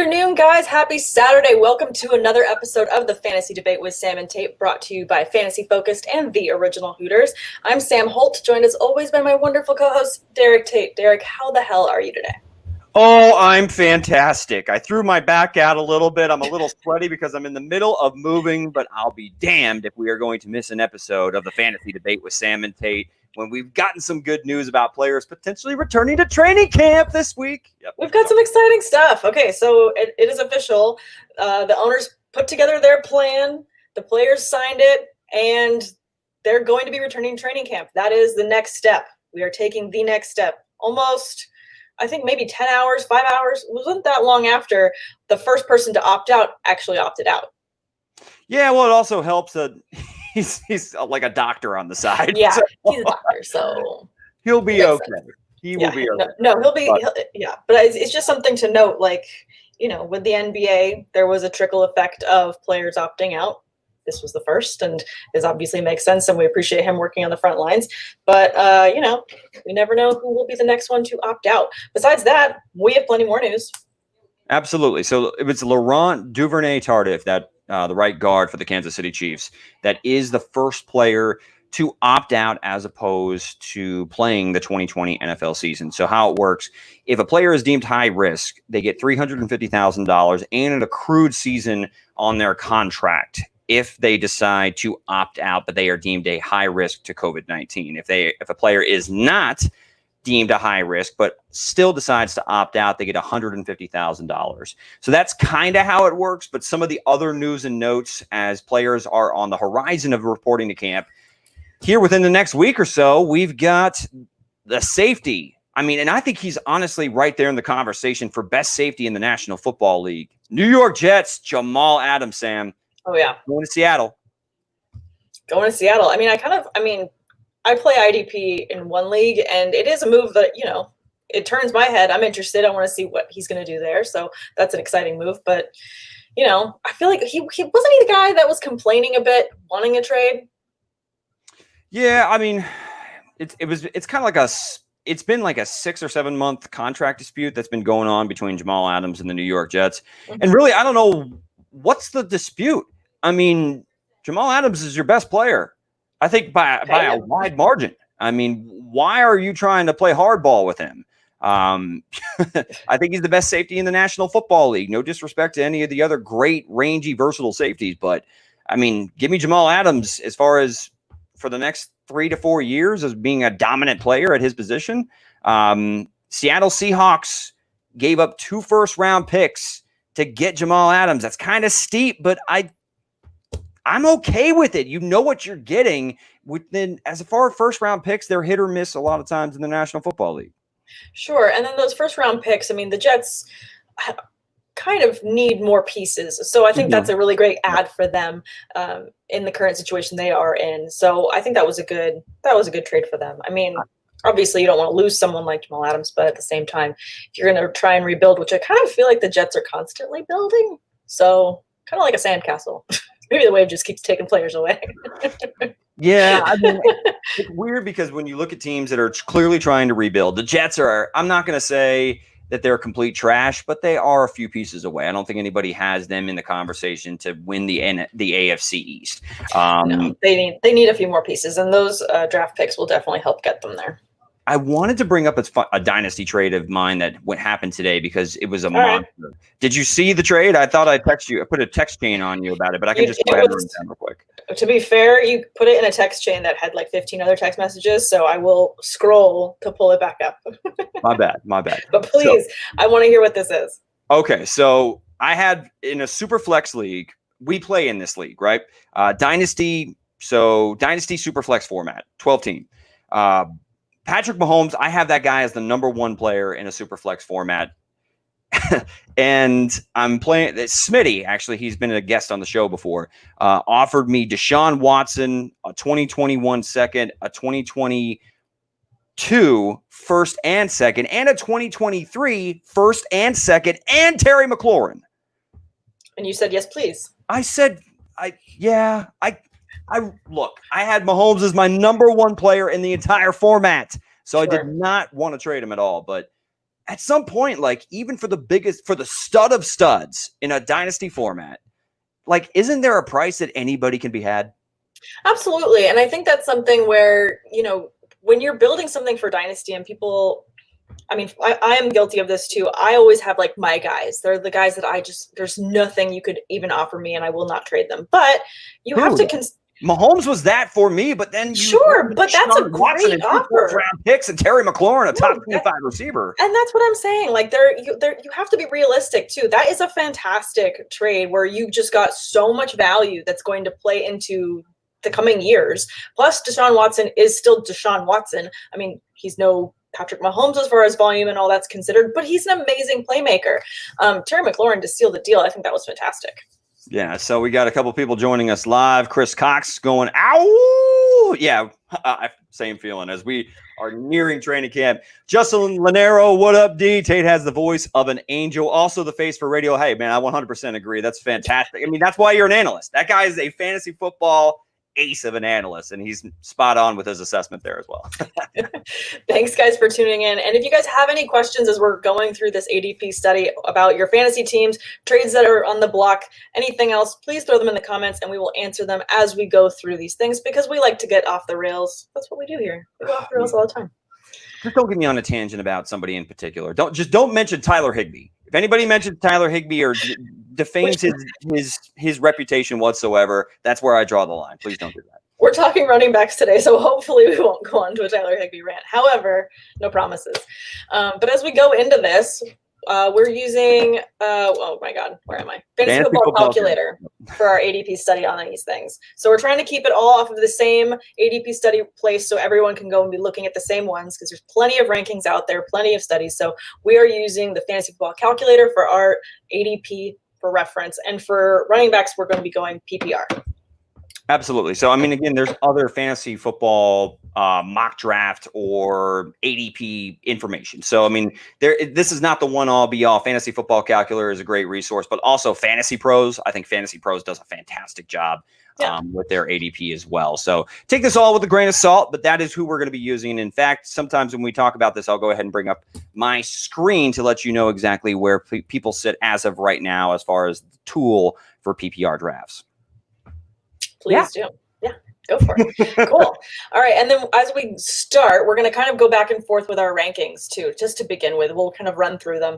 afternoon, guys. Happy Saturday. Welcome to another episode of the Fantasy Debate with Sam and Tate, brought to you by Fantasy Focused and the Original Hooters. I'm Sam Holt, joined as always by my wonderful co-host, Derek Tate. Derek, how the hell are you today? Oh, I'm fantastic. I threw my back out a little bit. I'm a little sweaty because I'm in the middle of moving, but I'll be damned if we are going to miss an episode of the Fantasy Debate with Sam and Tate when we've gotten some good news about players potentially returning to training camp this week. Yep. We've got some exciting stuff. Okay, so it is official. The owners put together their plan. The players signed it, and they're going to be returning to training camp. That is the next step. We are taking the next step. Almost, I think maybe 10 hours, 5 hours. It wasn't that long after the first person to opt out actually opted out. Yeah, well, it also helps that he's like a doctor on the side. Yeah, he's a doctor, so he'll be okay. He will be okay. No, he'll be, but it's just something to note. Like, you know, with the NBA, there was a trickle effect of players opting out. This was the first, and this obviously makes sense, and we appreciate him working on the front lines. But, you know, we never know who will be the next one to opt out. Besides that, we have plenty more news. Absolutely. So it was Laurent Duvernay-Tardif, that the right guard for the Kansas City Chiefs, that is the first player to opt out as opposed to playing the 2020 NFL season. So how it works, if a player is deemed high risk, they get $350,000 and an accrued season on their contract if they decide to opt out, but they are deemed a high risk to COVID-19. If a player is not deemed a high risk, but still decides to opt out, they get $150,000. So that's kind of how it works. But some of the other news and notes as players are on the horizon of reporting to camp here within the next week or so, we've got the safety. I mean, and I think he's honestly right there in the conversation for best safety in the National Football League. New York Jets, Jamal Adams, Sam. Oh, yeah. Going to Seattle. I play IDP in one league, and it is a move that, you know, it turns my head. I'm interested. I want to see what he's going to do there. So that's an exciting move. But, you know, I feel like he wasn't he the guy that was complaining a bit, wanting a trade? Yeah, I mean, it's kind of like it's been like a 6 or 7 month contract dispute that's been going on between Jamal Adams and the New York Jets. Mm-hmm. And really, I don't know what's the dispute. I mean, Jamal Adams is your best player. I think by a wide margin. I mean, why are you trying to play hardball with him? I think he's the best safety in the National Football League. No disrespect to any of the other great, rangy, versatile safeties. But, I mean, give me Jamal Adams as far as for the next 3 to 4 years as being a dominant player at his position. Seattle Seahawks gave up 2 first-round picks to get Jamal Adams. That's kind of steep, but I'm okay with it. You know what you're getting. As far as first-round picks, they're hit or miss a lot of times in the National Football League. Sure, and then those first-round picks, I mean, the Jets kind of need more pieces. So I think that's a really great add for them in the current situation they are in. So I think that was a good trade for them. I mean, obviously you don't want to lose someone like Jamal Adams, but at the same time, if you're going to try and rebuild, which I kind of feel like the Jets are constantly building, so kind of like a sandcastle. Maybe the wave just keeps taking players away. Yeah, I mean, it's weird because when you look at teams that are clearly trying to rebuild, the Jets are, I'm not going to say that they're complete trash, but they are a few pieces away. I don't think anybody has them in the conversation to win the AFC East. No, they need a few more pieces, and those draft picks will definitely help get them there. I wanted to bring up a dynasty trade of mine that what happened today because it was a monster. Right. Did you see the trade? I thought I'd text you. I put a text chain on you about it, but I can just go ahead and run it down real quick. To be fair, you put it in a text chain that had like 15 other text messages, so I will scroll to pull it back up. My bad. But please, I want to hear what this is. Okay, so I had in a super flex league, we play in this league, right? Dynasty super flex format, 12 team. Patrick Mahomes, I have that guy as the number 1 player in a super flex format. And I'm playing Smitty. Actually, he's been a guest on the show before. Offered me Deshaun Watson, a 2021 second, a 2022 first and second, and a 2023 first and second, and Terry McLaurin. And you said yes, please. I said, look, I had Mahomes as my number 1 player in the entire format, so sure. I did not want to trade him at all. But at some point, like even for the stud of studs in a dynasty format, like, isn't there a price that anybody can be had? Absolutely. And I think that's something where, when you're building something for dynasty and people, I mean, I am guilty of this too. I always have like my guys. They're the guys that there's nothing you could even offer me and I will not trade them. But you have to Mahomes was that for me, but then but that's a great offer. Round picks and Terry McLaurin, a top 25 receiver. And that's what I'm saying. Like you have to be realistic too. That is a fantastic trade where you just got so much value that's going to play into the coming years. Plus Deshaun Watson is still Deshaun Watson. I mean, he's no Patrick Mahomes as far as volume and all that's considered, but he's an amazing playmaker. Terry McLaurin to seal the deal. I think that was fantastic. Yeah, so we got a couple people joining us live. Chris Cox going, ow! Yeah, same feeling as we are nearing training camp. Justin Lanero, what up, D? Tate has the voice of an angel, also the face for radio. Hey, man, I 100% agree. That's fantastic. I mean, that's why you're an analyst. That guy is a fantasy football ace of an analyst, and he's spot on with his assessment there as well. Thanks, guys, for tuning in. And if you guys have any questions as we're going through this ADP study about your fantasy teams, trades that are on the block, anything else, please throw them in the comments and we will answer them as we go through these things because we like to get off the rails. That's what we do here. We go off the rails all the time. Just don't get me on a tangent about somebody in particular. Don't mention Tyler Higbee. If anybody mentions Tyler Higbee or defames his reputation whatsoever, that's where I draw the line. Please don't do that. We're talking running backs today, so hopefully we won't go on to a Tyler Higbee rant. However, no promises. But as we go into this, we're using, oh my God, where am I? Fantasy Football Calculator for our ADP study on these things. So we're trying to keep it all off of the same ADP study place so everyone can go and be looking at the same ones because there's plenty of rankings out there, plenty of studies. So we are using the Fantasy Football Calculator for our ADP for reference. And for running backs, we're going to be going PPR. Absolutely. So, I mean, again, there's other fantasy football mock draft or ADP information. So, I mean, this is not the one-all be-all. Fantasy Football Calculator is a great resource, but also Fantasy Pros. I think Fantasy Pros does a fantastic job with their ADP as well. So take this all with a grain of salt, but that is who we're going to be using. And in fact, sometimes when we talk about this, I'll go ahead and bring up my screen to let you know exactly where people sit as of right now as far as the tool for PPR drafts. Please do. Yeah, go for it. Cool. All right. And then as we start, we're going to kind of go back and forth with our rankings too, just to begin with. We'll kind of run through them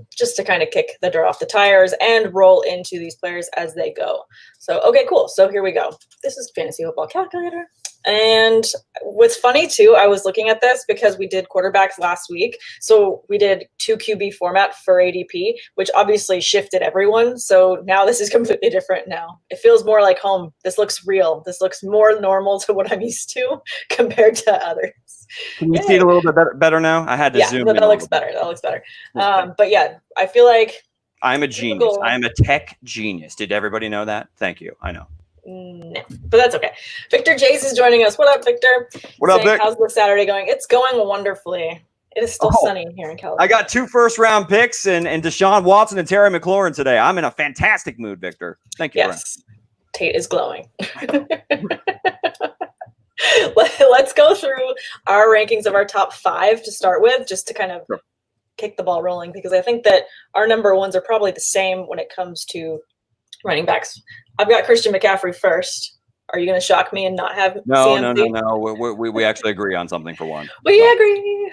just to kind of kick the dirt off the tires and roll into these players as they go. So, okay, cool. So here we go. This is Fantasy Football Calculator. And what's funny too, I was looking at this because we did quarterbacks last week. So we did 2 QB format for ADP, which obviously shifted everyone. So now this is completely different now. It feels more like home. This looks real. This looks more normal to what I'm used to compared to others. Can you see it a little bit better now? I had to zoom in. That looks better. That looks better. But yeah, I feel like I'm a genius. I am a tech genius. Did everybody know that? Thank you. I know. No, but that's okay. Victor Jace is joining us. What up, Victor? What up, Vic? How's the Saturday going? It's going wonderfully. It is still sunny here in California. I got 2 first-round picks and Deshaun Watson and Terry McLaurin today. I'm in a fantastic mood, Victor. Thank you. Yes, Tate is glowing. Let's go through our rankings of our top 5 to start with, just to kind of kick the ball rolling, because I think that our number ones are probably the same when it comes to running backs. I've got Christian McCaffrey first. Are you going to shock me and not have CMC? No. We actually agree on something for one. We agree.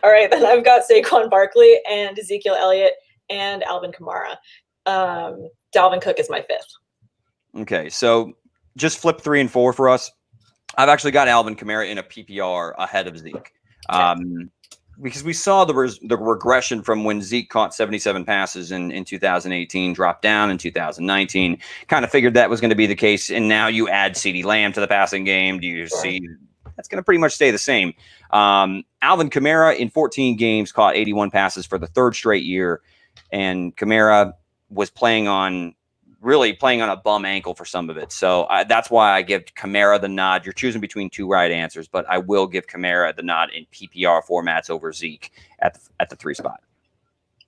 All right, then I've got Saquon Barkley and Ezekiel Elliott and Alvin Kamara. Dalvin Cook is my 5th. Okay, so just flip 3 and 4 for us. I've actually got Alvin Kamara in a PPR ahead of Zeke. Because we saw the regression from when Zeke caught 77 passes in 2018, dropped down in 2019. Kind of figured that was going to be the case, and now you add CeeDee Lamb to the passing game. Do you see that's going to pretty much stay the same? Alvin Kamara in 14 games caught 81 passes for the 3rd straight year, and Kamara was really playing on a bum ankle for some of it. So that's why I give Kamara the nod. You're choosing between 2 right answers, but I will give Kamara the nod in PPR formats over Zeke at the 3 spot.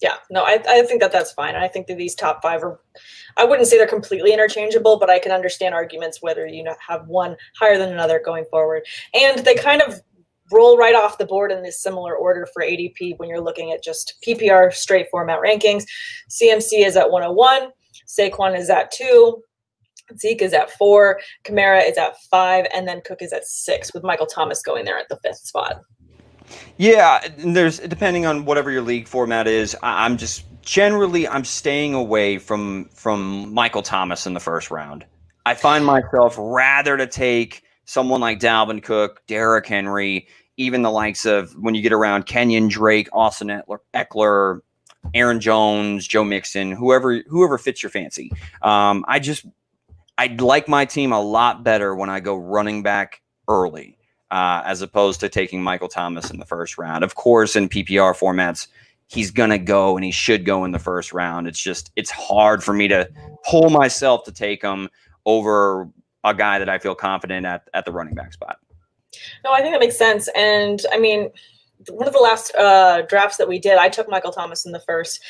Yeah, no, I think that's fine. I think that these top 5 are, I wouldn't say they're completely interchangeable, but I can understand arguments whether you have one higher than another going forward. And they kind of roll right off the board in this similar order for ADP when you're looking at just PPR straight format rankings. CMC is at 101, Saquon is at 2, Zeke is at 4, Kamara is at 5, and then Cook is at 6, with Michael Thomas going there at the 5th spot. Yeah, there's depending on whatever your league format is. I'm staying away from Michael Thomas in the first round. I find myself rather to take someone like Dalvin Cook, Derrick Henry, even the likes of when you get around Kenyon Drake, Austin Eckler, Aaron Jones, Joe Mixon, whoever fits your fancy. I like my team a lot better when I go running back early, as opposed to taking Michael Thomas in the first round. Of course, in PPR formats, he's going to go and he should go in the first round. It's hard for me to pull myself to take him over a guy that I feel confident at the running back spot. No, I think that makes sense. And I mean, one of the last drafts that we did, I took Michael Thomas in the first,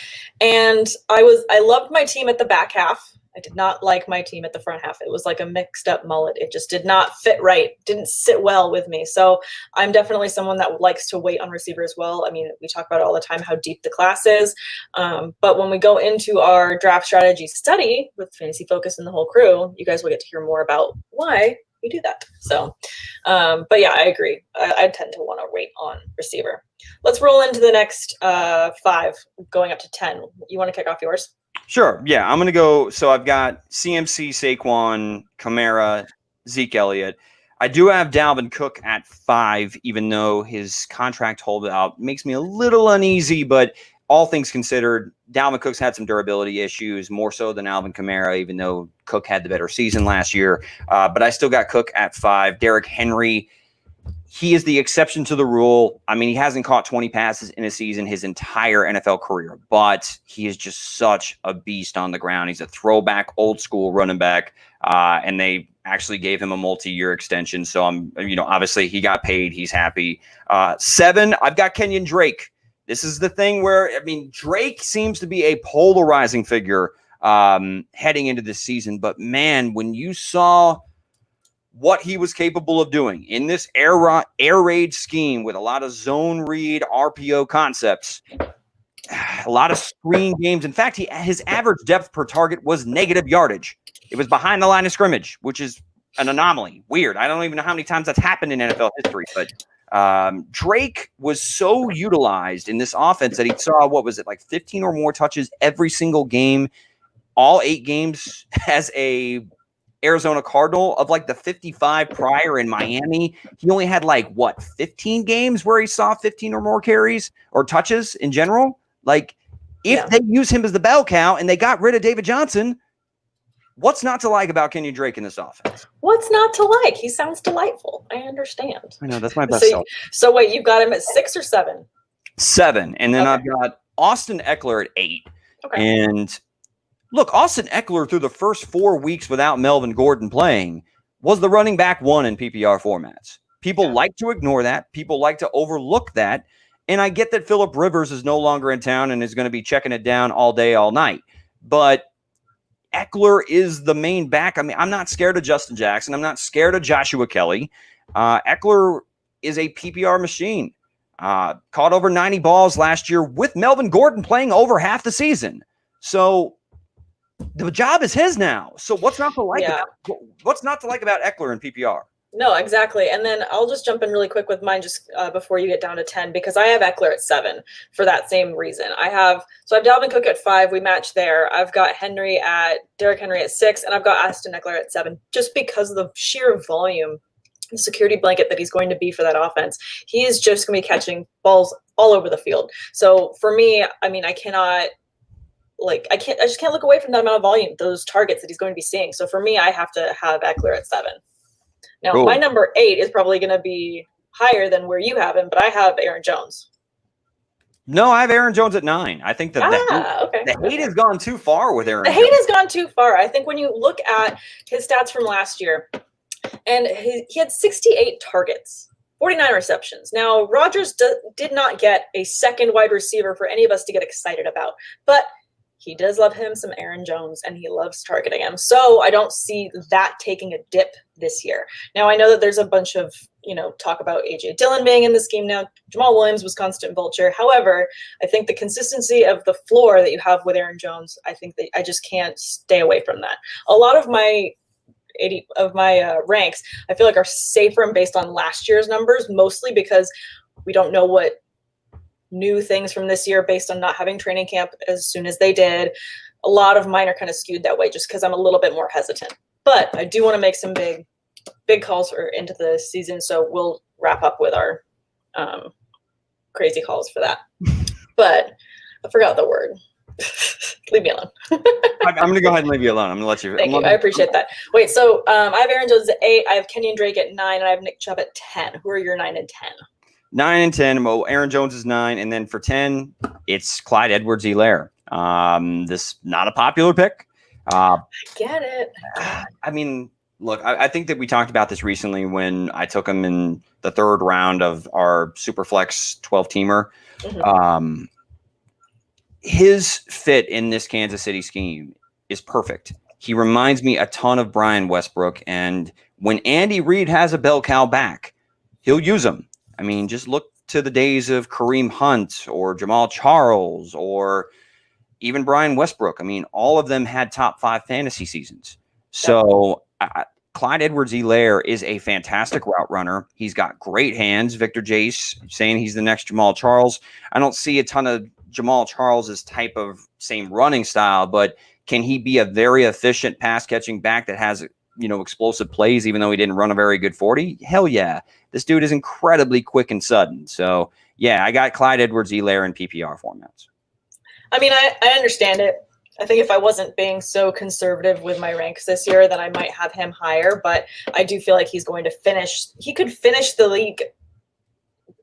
and I loved my team at the back half. I did not like my team at the front half. It was like a mixed up mullet. It just did not fit right. Didn't sit well with me. So I'm definitely someone that likes to wait on receiver as well. I mean, we talk about it all the time, how deep the class is. But when we go into our draft strategy study with Fantasy Focus and the whole crew, you guys will get to hear more about why we do that. So, but yeah, I agree. I tend to want to wait on receiver. Let's roll into the next 5, going up to 10. You want to kick off yours? Sure. Yeah, I'm going to go. So I've got CMC, Saquon, Kamara, Zeke Elliott. I do have Dalvin Cook at 5, even though his contract holdout makes me a little uneasy. But all things considered, Dalvin Cook's had some durability issues, more so than Alvin Kamara, even though Cook had the better season last year. But I still got Cook at 5. Derrick Henry, he is the exception to the rule. I mean, he hasn't caught 20 passes in a season his entire NFL career, but he is just such a beast on the ground. He's a throwback, old school running back, and they actually gave him a multi-year extension. So obviously he got paid. He's happy. 7, I've got Kenyon Drake. This is the thing where, I mean, Drake seems to be a polarizing figure heading into this season. But man, when you saw what he was capable of doing in this air raid scheme with a lot of zone read RPO concepts, a lot of screen games. In fact, his average depth per target was negative yardage. It was behind the line of scrimmage, which is an anomaly. Weird. I don't even know how many times that's happened in NFL history, but Drake was so utilized in this offense that he saw, what was it, like 15 or more touches every single game, all 8 games as a Arizona Cardinal. Of like the 55 prior in Miami, he only had 15 games where he saw 15 or more carries or touches in general. If they use him as the bell cow and they got rid of David Johnson, what's not to like about Kenyon Drake in this offense? What's not to like? He sounds delightful. I understand. I know, that's my best self. So wait, you've got him at 6 or 7? 7. And then I've got Austin Eckler at 8. Okay. And look, Austin Eckler through the first 4 weeks without Melvin Gordon playing was the running back 1 in PPR formats. People like to ignore that. People like to overlook that. And I get that Phillip Rivers is no longer in town and is going to be checking it down all day, all night. But Eckler is the main back. I mean, I'm not scared of Justin Jackson. I'm not scared of Joshua Kelly. Eckler is a PPR machine. Caught over 90 balls last year with Melvin Gordon playing over half the season. So the job is his now. So what's not to like about Eckler in PPR? No, exactly. And then I'll just jump in really quick with mine just before you get down to 10, because I have Eckler at 7 for that same reason. I have Dalvin Cook at 5. We match there. I've got Derrick Henry at 6, and I've got Austin Eckler at 7, just because of the sheer volume, the security blanket that he's going to be for that offense. He is just going to be catching balls all over the field. So for me, I mean, I just can't look away from that amount of volume, those targets that he's going to be seeing. So for me, I have to have Eckler at 7. Now, cool. My number 8 is probably going to be higher than where you have him, but I have Aaron Jones. No, I have Aaron Jones at 9. I think the hate has gone too far with Aaron Jones. The hate has gone too far. I think when you look at his stats from last year, and he had 68 targets, 49 receptions. Now, Rodgers did not get a second wide receiver for any of us to get excited about, but he does love him some Aaron Jones, and he loves targeting him. So I don't see that taking a dip this year. Now, I know that there's a bunch of, talk about A.J. Dillon being in the scheme now. Jamal Williams was constant vulture. However, I think the consistency of the floor that you have with Aaron Jones, I think that I just can't stay away from that. A lot of my ranks, I feel like are safer and based on last year's numbers, mostly because we don't know what new things from this year based on not having training camp as soon as they did. A lot of mine are kind of skewed that way just because I'm a little bit more hesitant. But I do want to make some big calls into the season, so we'll wrap up with our crazy calls for that. But I forgot the word. Leave me alone. I'm going to go ahead and leave you alone. I'm going to let you. Thank you. I appreciate that. Wait, so I have Aaron Jones at 8. I have Kenyon Drake at 9, and I have Nick Chubb at 10. Who are your 9 and 10? 9 and 10. Well, Aaron Jones is 9, and then for 10, it's Clyde Edwards-Helaire. This not a popular pick. I get it. I mean, look, I think that we talked about this recently when I took him in the 3rd round of our Superflex 12-teamer. Mm-hmm. His fit in this Kansas City scheme is perfect. He reminds me a ton of Brian Westbrook, and when Andy Reid has a bell cow back, he'll use him. I mean, just look to the days of Kareem Hunt or Jamal Charles or even Brian Westbrook. I mean, all of them had top 5 fantasy seasons. So Clyde Edwards-Helaire is a fantastic route runner. He's got great hands. Victor Jace saying he's the next Jamal Charles. I don't see a ton of Jamal Charles's type of same running style, but can he be a very efficient pass catching back that has explosive plays, even though he didn't run a very good 40? Hell yeah. This dude is incredibly quick and sudden. So yeah, I got Clyde Edwards-Helaire in PPR formats. I mean, I understand it. I think if I wasn't being so conservative with my ranks this year, then I might have him higher, but I do feel like he could finish the league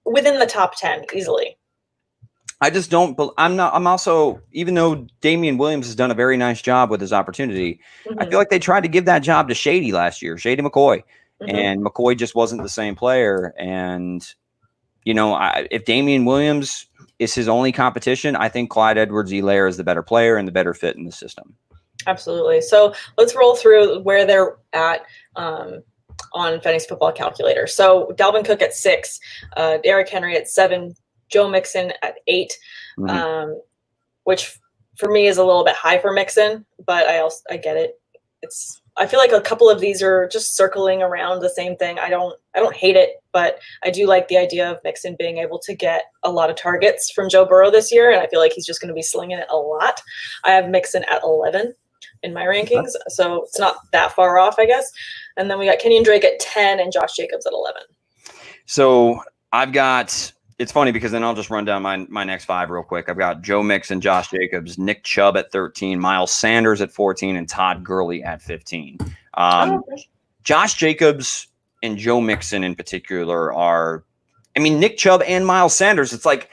within the top 10 easily. I just don't. I'm also, even though Damian Williams has done a very nice job with his opportunity, mm-hmm. I feel like they tried to give that job to Shady last year, Shady McCoy, mm-hmm. and McCoy just wasn't the same player. And, if Damian Williams is his only competition, I think Clyde Edwards-Helaire is the better player and the better fit in the system. Absolutely. So let's roll through where they're at on Fantasy Football Calculator. So Dalvin Cook at 6, Derrick Henry at 7, Joe Mixon at 8, mm-hmm. Which for me is a little bit high for Mixon, but I get it. I feel like a couple of these are just circling around the same thing. I don't hate it, but I do like the idea of Mixon being able to get a lot of targets from Joe Burrow this year, and I feel like he's just going to be slinging it a lot. I have Mixon at 11 in my rankings, so it's not that far off, I guess. And then we got Kenyon Drake at 10 and Josh Jacobs at 11. So I've got. It's funny because then I'll just run down my next 5 real quick. I've got Joe Mixon, Josh Jacobs, Nick Chubb at 13, Miles Sanders at 14, and Todd Gurley at 15. Josh Jacobs and Joe Mixon in particular Nick Chubb and Miles Sanders. It's like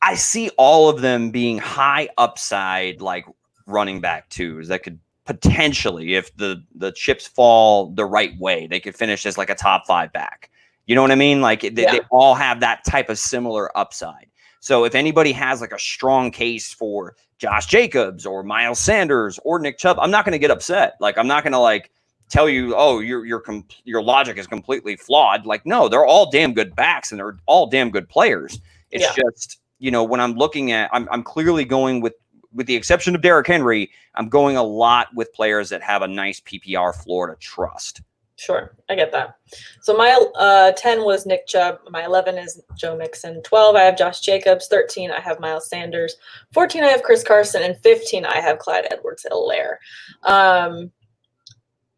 I see all of them being high upside, like running back twos that could potentially, if the chips fall the right way, they could finish as like a top 5 back. You know what I mean? Like they all have that type of similar upside. So if anybody has like a strong case for Josh Jacobs or Miles Sanders or Nick Chubb, I'm not going to get upset. Like I'm not going to like tell you, oh, your logic is completely flawed. Like no, they're all damn good backs and they're all damn good players. It's just when I'm looking at, I'm clearly going with the exception of Derrick Henry, I'm going a lot with players that have a nice PPR floor to trust. Sure, I get that. So my 10 was Nick Chubb. My 11 is Joe Mixon. 12, I have Josh Jacobs. 13, I have Miles Sanders. 14, I have Chris Carson. And 15, I have Clyde Edwards-Helaire.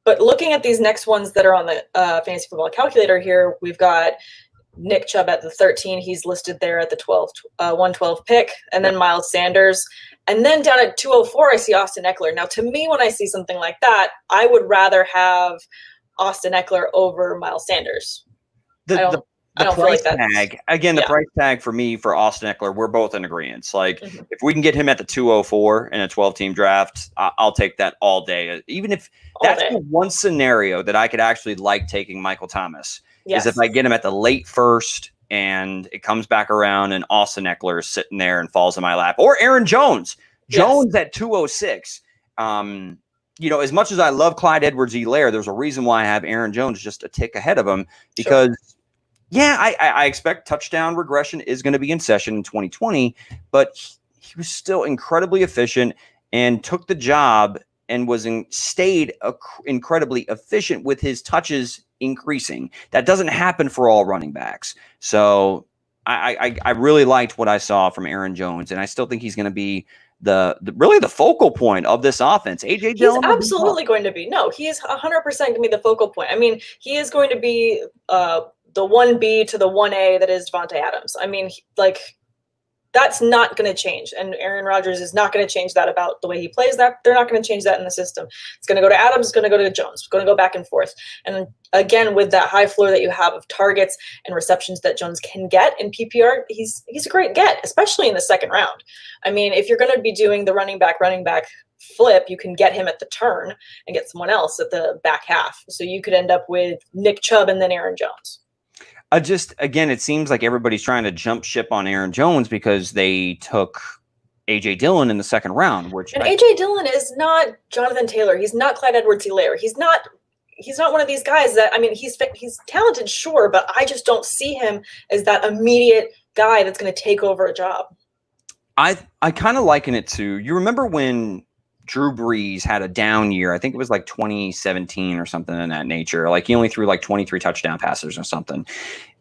But looking at these next ones that are on the Fantasy Football Calculator here, we've got Nick Chubb at the 13. He's listed there at the 112 pick. And then Miles Sanders. And then down at 204, I see Austin Eckler. Now, to me, when I see something like that, I would rather have Austin Eckler over Miles Sanders. The price tag, again, the price tag for me for Austin Eckler, we're both in agreement. Like if we can get him at the 204 in a 12-team draft, I'll take that all day. Even if that's the one scenario that I could actually like taking Michael Thomas is if I get him at the late first and it comes back around and Austin Eckler is sitting there and falls in my lap, or Aaron Jones. Jones at 206. As much as I love Clyde Edwards-Helaire, there's a reason why I have Aaron Jones just a tick ahead of him because, I expect touchdown regression is going to be in session in 2020, but he was still incredibly efficient and took the job and stayed incredibly efficient with his touches increasing. That doesn't happen for all running backs. So I really liked what I saw from Aaron Jones, and I still think he's going to be really the focal point of this offense. AJ Dillon, he's absolutely going to be. No, he is 100% going to be the focal point. I mean, he is going to be the 1B to the 1A that is Devontae Adams. I mean, that's not going to change. And Aaron Rodgers is not going to change that about the way he plays that. They're not going to change that in the system. It's going to go to Adams. It's going to go to Jones. It's going to go back and forth. And again, with that high floor that you have of targets and receptions that Jones can get in PPR, he's a great get, especially in the second round. I mean, if you're going to be doing the running back flip, you can get him at the turn and get someone else at the back half. So you could end up with Nick Chubb and then Aaron Jones. Again, it seems like everybody's trying to jump ship on Aaron Jones because they took AJ Dillon in the second round, AJ Dillon is not Jonathan Taylor. He's not Clyde Edwards-Helaire. He's not one of these guys that, I mean, he's talented, sure, but I just don't see him as that immediate guy that's going to take over a job. I kind of liken it to, you remember when Drew Brees had a down year? I think it was like 2017 or something in that nature. Like he only threw like 23 touchdown passes or something.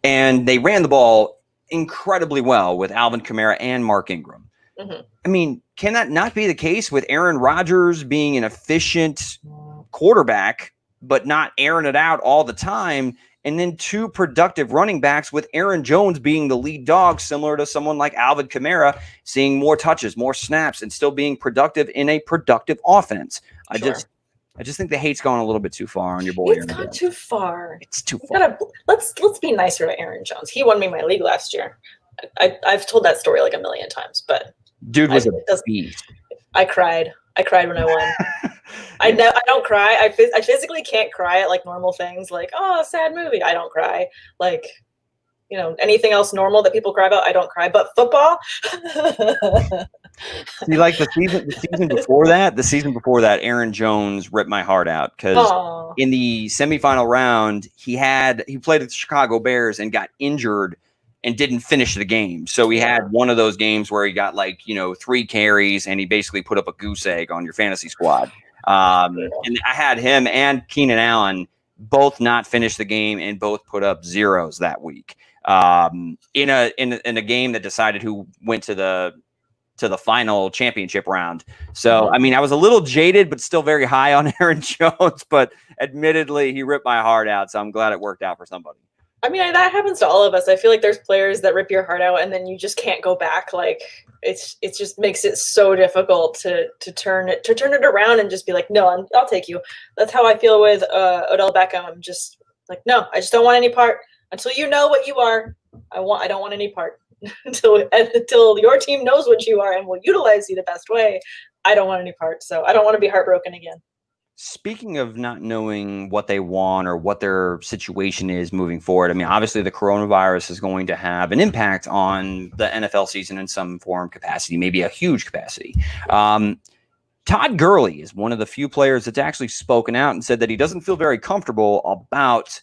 And they ran the ball incredibly well with Alvin Kamara and Mark Ingram. Mm-hmm. I mean, can that not be the case with Aaron Rodgers being an efficient quarterback, but not airing it out all the time? And then two productive running backs with Aaron Jones being the lead dog, similar to someone like Alvin Kamara, seeing more touches, more snaps, and still being productive in a productive offense. Sure. I just think the hate's gone a little bit too far on your boy. It's gone too far. It's too far. Let's be nicer to Aaron Jones. He won me my league last year. I've told that story like a million times, but dude was a beast. I cried when I won. I don't cry. I physically can't cry at like normal things, like, oh, sad movie. I don't cry. Like, anything else normal that people cry about, I don't cry. But football. See, like the season before that, Aaron Jones ripped my heart out because in the semifinal round, he played with the Chicago Bears and got injured and didn't finish the game. So he had one of those games where he got 3 carries and he basically put up a goose egg on your fantasy squad. And I had him and Keenan Allen both not finish the game and both put up zeros that week. In a game that decided who went to the final championship round. So, I mean, I was a little jaded, but still very high on Aaron Jones, but admittedly he ripped my heart out. So I'm glad it worked out for somebody. I mean, that happens to all of us. I feel like there's players that rip your heart out and then you just can't go back. Like it just makes it so difficult to turn it around and just be like, no, I'll take you. That's how I feel with Odell Beckham. I'm just like, no, I just don't want any part until you know what you are. I don't want any part until your team knows what you are and will utilize you the best way. I don't want any part. So I don't want to be heartbroken again. Speaking of not knowing what they want or what their situation is moving forward, I mean, obviously the coronavirus is going to have an impact on the NFL season in some form capacity, maybe a huge capacity. Todd Gurley is one of the few players that's actually spoken out and said that he doesn't feel very comfortable about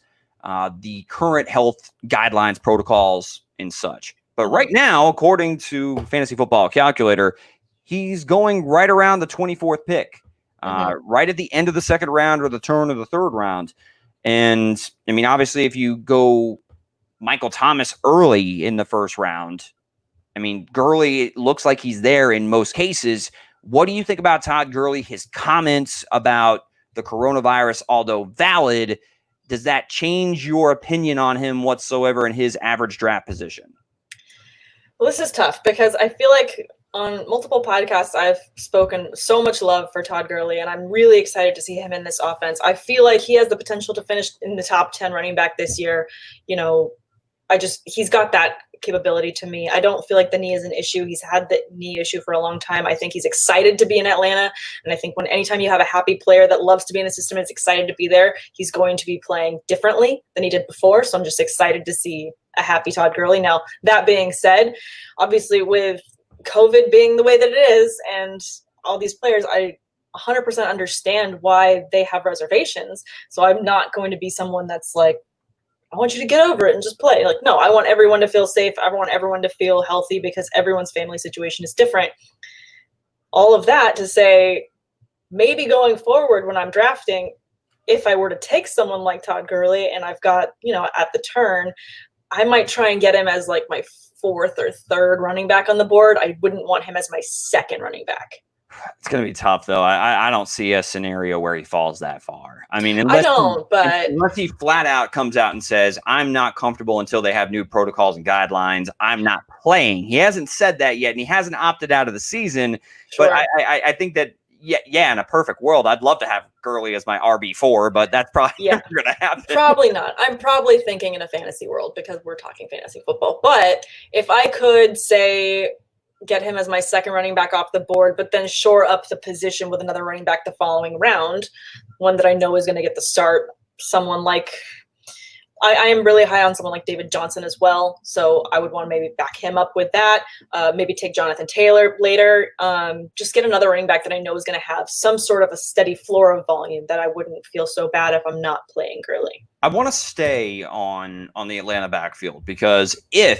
the current health guidelines, protocols, and such. But right now, according to Fantasy Football Calculator, he's going right around the 24th pick. Right at the end of the second round or the turn of the third round. And I mean, obviously, if you go Michael Thomas early in the first round, I mean, Gurley looks like he's there in most cases. What do you think about Todd Gurley? His comments about the coronavirus, although valid, does that change your opinion on him whatsoever in his average draft position? Well, this is tough because I feel like on multiple podcasts, I've spoken so much love for Todd Gurley, and I'm really excited to see him in this offense. I feel like he has the potential to finish in the top 10 running back this year. He's got that capability to me. I don't feel like the knee is an issue. He's had the knee issue for a long time. I think he's excited to be in Atlanta. And I think anytime you have a happy player that loves to be in the system and is excited to be there, he's going to be playing differently than he did before. So I'm just excited to see a happy Todd Gurley. Now, that being said, obviously with COVID being the way that it is and all these players, I 100% understand why they have reservations. So I'm not going to be someone that's like, I want you to get over it and just play. Like, no, I want everyone to feel safe. I want everyone to feel healthy because everyone's family situation is different. All of that to say, maybe going forward when I'm drafting, if I were to take someone like Todd Gurley and I've got, at the turn, I might try and get him as like my fourth or third running back on the board. I wouldn't want him as my second running back. It's going to be tough, though. I don't see a scenario where he falls that far. I mean, unless he flat out comes out and says, I'm not comfortable until they have new protocols and guidelines. I'm not playing. He hasn't said that yet, and he hasn't opted out of the season. Sure. But I think that, in a perfect world, I'd love to have Gurley as my RB4, but that's probably never going to happen. Probably not. I'm probably thinking in a fantasy world because we're talking fantasy football. But if I could say get him as my second running back off the board, but then shore up the position with another running back the following round, one that I know is going to get the start, someone like I am really high on someone like David Johnson as well. So I would want to maybe back him up with that. Maybe take Jonathan Taylor later. Just get another running back that I know is going to have some sort of a steady floor of volume that I wouldn't feel so bad if I'm not playing Gurley. I want to stay on the Atlanta backfield because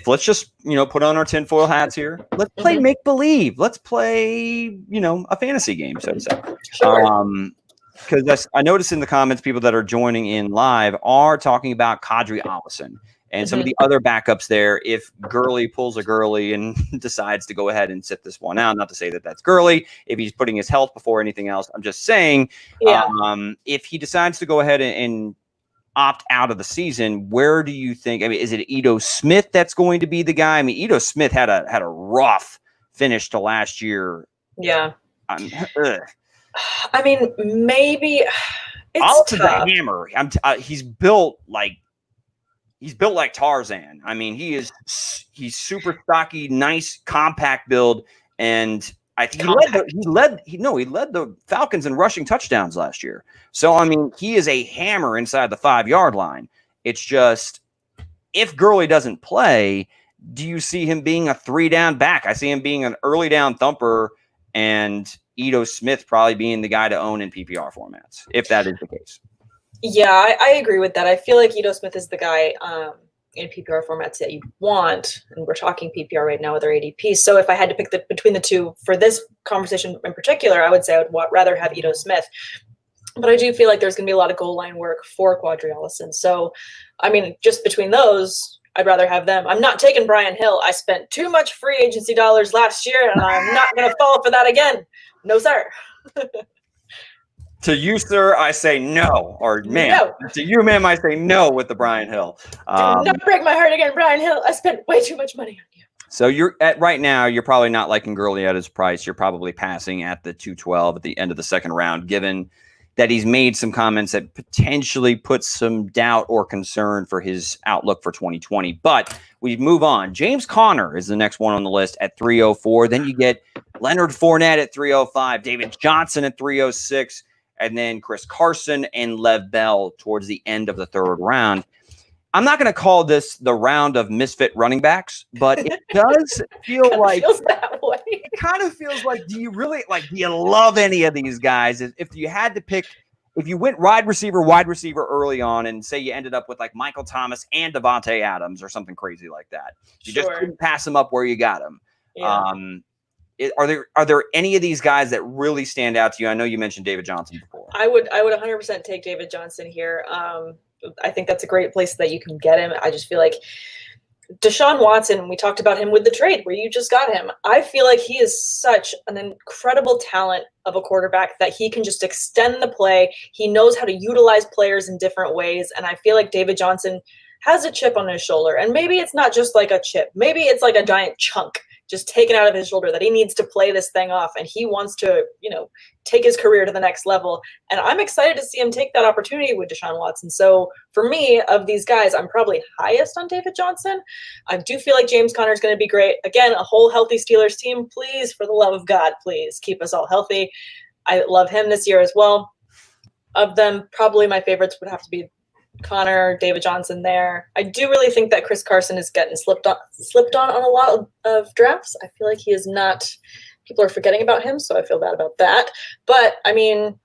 let's just, put on our tinfoil hats here. Let's play make-believe. Let's play, a fantasy game, so to say. Sure. Because I noticed in the comments, people that are joining in live are talking about Kadri Allison and some of the other backups there. If Gurley pulls a Gurley and decides to go ahead and sit this one out, not to say that that's Gurley, if he's putting his health before anything else, I'm just saying, if he decides to go ahead and opt out of the season, where do you think? I mean, is it Ito Smith that's going to be the guy? I mean, Ito Smith had a rough finish to last year. Yeah. I mean, maybe it's tough. A hammer. He's built like Tarzan. I mean, he's super stocky, nice, compact build, and I think he led the Falcons in rushing touchdowns last year. So I mean, he is a hammer inside the 5-yard line. It's just if Gurley doesn't play, do you see him being a 3-down back? I see him being an early down thumper, and Ito Smith probably being the guy to own in PPR formats, if that is the case. Yeah, I agree with that. I feel like Ito Smith is the guy in PPR formats that you want, and we're talking PPR right now with our ADP. So if I had to pick between the two for this conversation in particular, I would say I would rather have Ito Smith. But I do feel like there's going to be a lot of goal line work for Kadri Allison. So, I mean, just between those, I'd rather have them. I'm not taking Brian Hill. I spent too much free agency dollars last year, and I'm not going to fall for that again. No, sir. To you, sir, I say no. Or, ma'am. No. To you, ma'am, I say no with the Brian Hill. Do not break my heart again, Brian Hill. I spent way too much money on you. So right now, you're probably not liking Gurley at his price. You're probably passing at the 212 at the end of the second round, given that he's made some comments that potentially put some doubt or concern for his outlook for 2020. But we move on. James Conner is the next one on the list at 304. Then you get Leonard Fournette at 305, David Johnson at 306, and then Chris Carson and Lev Bell towards the end of the third round. I'm not going to call this the round of misfit running backs, but it does feel like feels that way. It kind of feels like, do you love any of these guys? If you had to pick, if you went wide receiver early on and say you ended up with like Michael Thomas and Devontae Adams or something crazy like that, you just couldn't pass them up where you got them. Yeah. Are there any of these guys that really stand out to you? I know you mentioned David Johnson before. I would 100% take David Johnson here. I think that's a great place that you can get him. I just feel like Deshaun Watson, we talked about him with the trade where you just got him. I feel like he is such an incredible talent of a quarterback that he can just extend the play. He knows how to utilize players in different ways. And I feel like David Johnson has a chip on his shoulder. And maybe it's not just like a chip. Maybe it's like a giant chunk just taken out of his shoulder that he needs to play this thing off. And he wants to, take his career to the next level. And I'm excited to see him take that opportunity with Deshaun Watson. So for me, of these guys, I'm probably highest on David Johnson. I do feel like James Conner is going to be great. Again, a whole healthy Steelers team. Please, for the love of God, please keep us all healthy. I love him this year as well. Of them, probably my favorites would have to be Connor, David Johnson there. I do really think that Chris Carson is getting slipped on a lot of drafts. I feel like he is not. People are forgetting about him, so I feel bad about that. But I mean,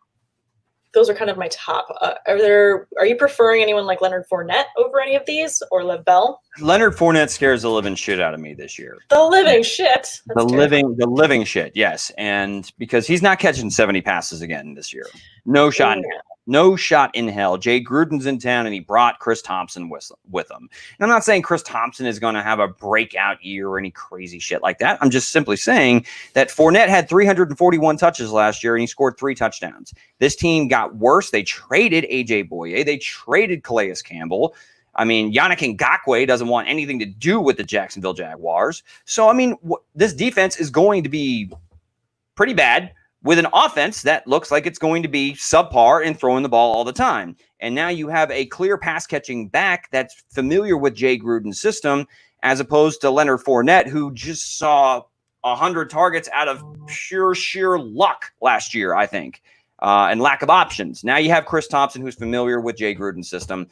those are kind of my top. Are you preferring anyone like Leonard Fournette over any of these, or Lev Bell? Leonard Fournette scares the living shit out of me this year. The living shit. The living shit. Yes, and because he's not catching 70 passes again this year. No shot in hell. No shot in hell. Jay Gruden's in town, and he brought Chris Thompson with him. And I'm not saying Chris Thompson is going to have a breakout year or any crazy shit like that. I'm just simply saying that Fournette had 341 touches last year, and he scored 3 touchdowns. This team got worse. They traded A.J. Boye. They traded Calais Campbell. I mean, Yannick Ngakoue doesn't want anything to do with the Jacksonville Jaguars. So, I mean, this defense is going to be pretty bad, with an offense that looks like it's going to be subpar and throwing the ball all the time. And now you have a clear pass-catching back that's familiar with Jay Gruden's system, as opposed to Leonard Fournette, who just saw 100 targets out of pure sheer luck last year, I think, and lack of options. Now you have Chris Thompson, who's familiar with Jay Gruden's system.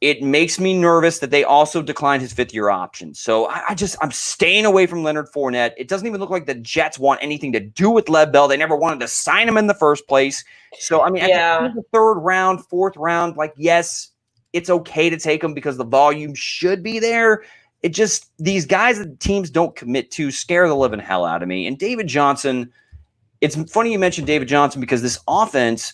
It makes me nervous that they also declined his 5th-year option. So I'm staying away from Leonard Fournette. It doesn't even look like the Jets want anything to do with Lev Bell. They never wanted to sign him in the first place. So, I mean, at the end of the 3rd round, 4th round, like, yes, it's okay to take him because the volume should be there. It just, these guys that teams don't commit to scare the living hell out of me. And David Johnson, it's funny you mentioned David Johnson because this offense,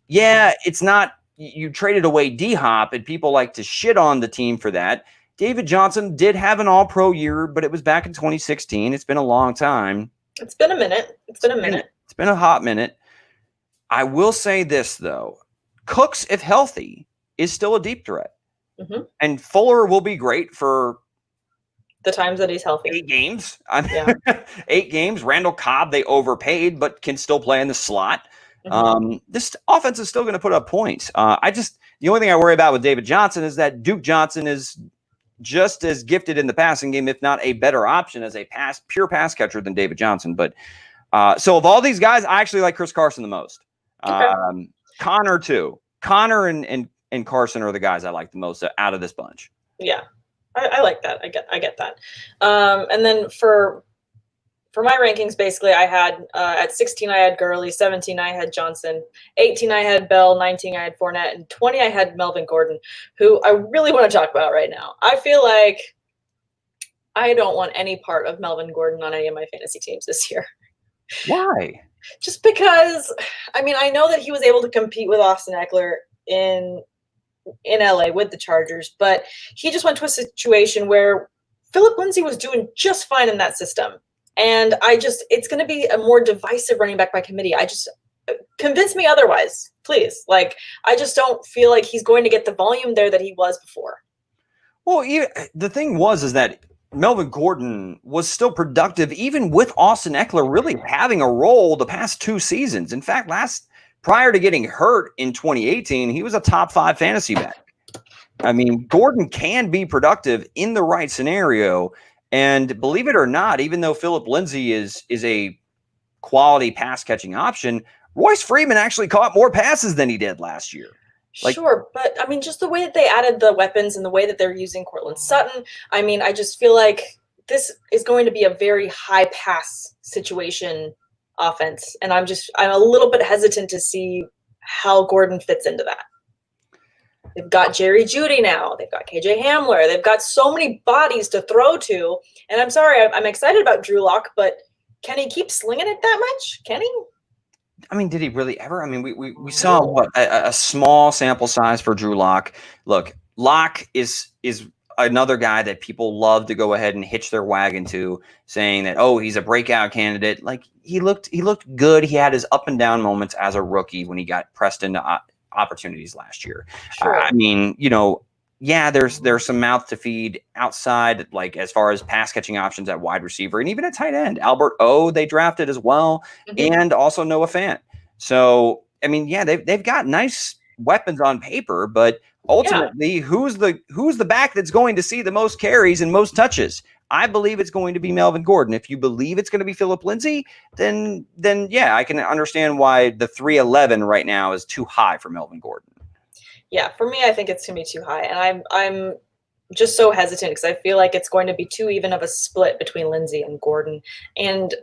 yeah, it's not, you traded away D-Hop, and people like to shit on the team for that. David Johnson did have an all-pro year, but it was back in 2016. It's been a long time. It's been a minute. It's been a hot minute. I will say this, though. Cooks, if healthy, is still a deep threat. Mm-hmm. And Fuller will be great for the times that he's healthy. 8 games. 8 games. Randall Cobb, they overpaid, but can still play in the slot. Mm-hmm. This offense is still going to put up points. The only thing I worry about with David Johnson is that Duke Johnson is just as gifted in the passing game, if not a better option as a pure pass catcher than David Johnson. But so of all these guys, I actually like Chris Carson the most. Okay. Connor too. Connor and Carson are the guys I like the most out of this bunch. Yeah, I like that. I get that. And then for my rankings, basically, I had at 16, I had Gurley, 17, I had Johnson, 18, I had Bell, 19, I had Fournette, and 20, I had Melvin Gordon, who I really want to talk about right now. I feel like I don't want any part of Melvin Gordon on any of my fantasy teams this year. Why? Just because, I mean, I know that he was able to compete with Austin Eckler in LA with the Chargers, but he just went to a situation where Philip Lindsay was doing just fine in that system. And it's going to be a more divisive running back by committee. Convince me otherwise, please. Like, I just don't feel like he's going to get the volume there that he was before. Well, the thing is that Melvin Gordon was still productive, even with Austin Eckler really having a role the past 2 seasons. In fact, prior to getting hurt in 2018, he was a top 5 fantasy back. I mean, Gordon can be productive in the right scenario. And believe it or not, even though Philip Lindsay is a quality pass catching option, Royce Freeman actually caught more passes than he did last year. Sure, but I mean, just the way that they added the weapons and the way that they're using Cortland Sutton, I mean, I just feel like this is going to be a very high pass situation offense, and I'm a little bit hesitant to see how Gordon fits into that. They've got Jerry Jeudy now. They've got KJ Hamler. They've got so many bodies to throw to. And I'm sorry, I'm excited about Drew Lock, but can he keep slinging it that much? Can he? I mean, did he really ever? I mean, we saw a small sample size for Drew Lock. Look, Lock is another guy that people love to go ahead and hitch their wagon to, saying that, oh, he's a breakout candidate. Like, he looked good. He had his up and down moments as a rookie when he got pressed into opportunities last year. Sure. I mean, there's some mouth to feed outside, like as far as pass catching options at wide receiver and even at tight end. Albert O, they drafted as well, and also Noah Fant. So, I mean, yeah, they've got nice weapons on paper, but ultimately, who's the back that's going to see the most carries and most touches? I believe it's going to be Melvin Gordon. If you believe it's going to be Philip Lindsay, then yeah, I can understand why the 311 right now is too high for Melvin Gordon. Yeah, for me, I think it's gonna be too high, and I'm just so hesitant because I feel like it's going to be too even of a split between Lindsay and Gordon, and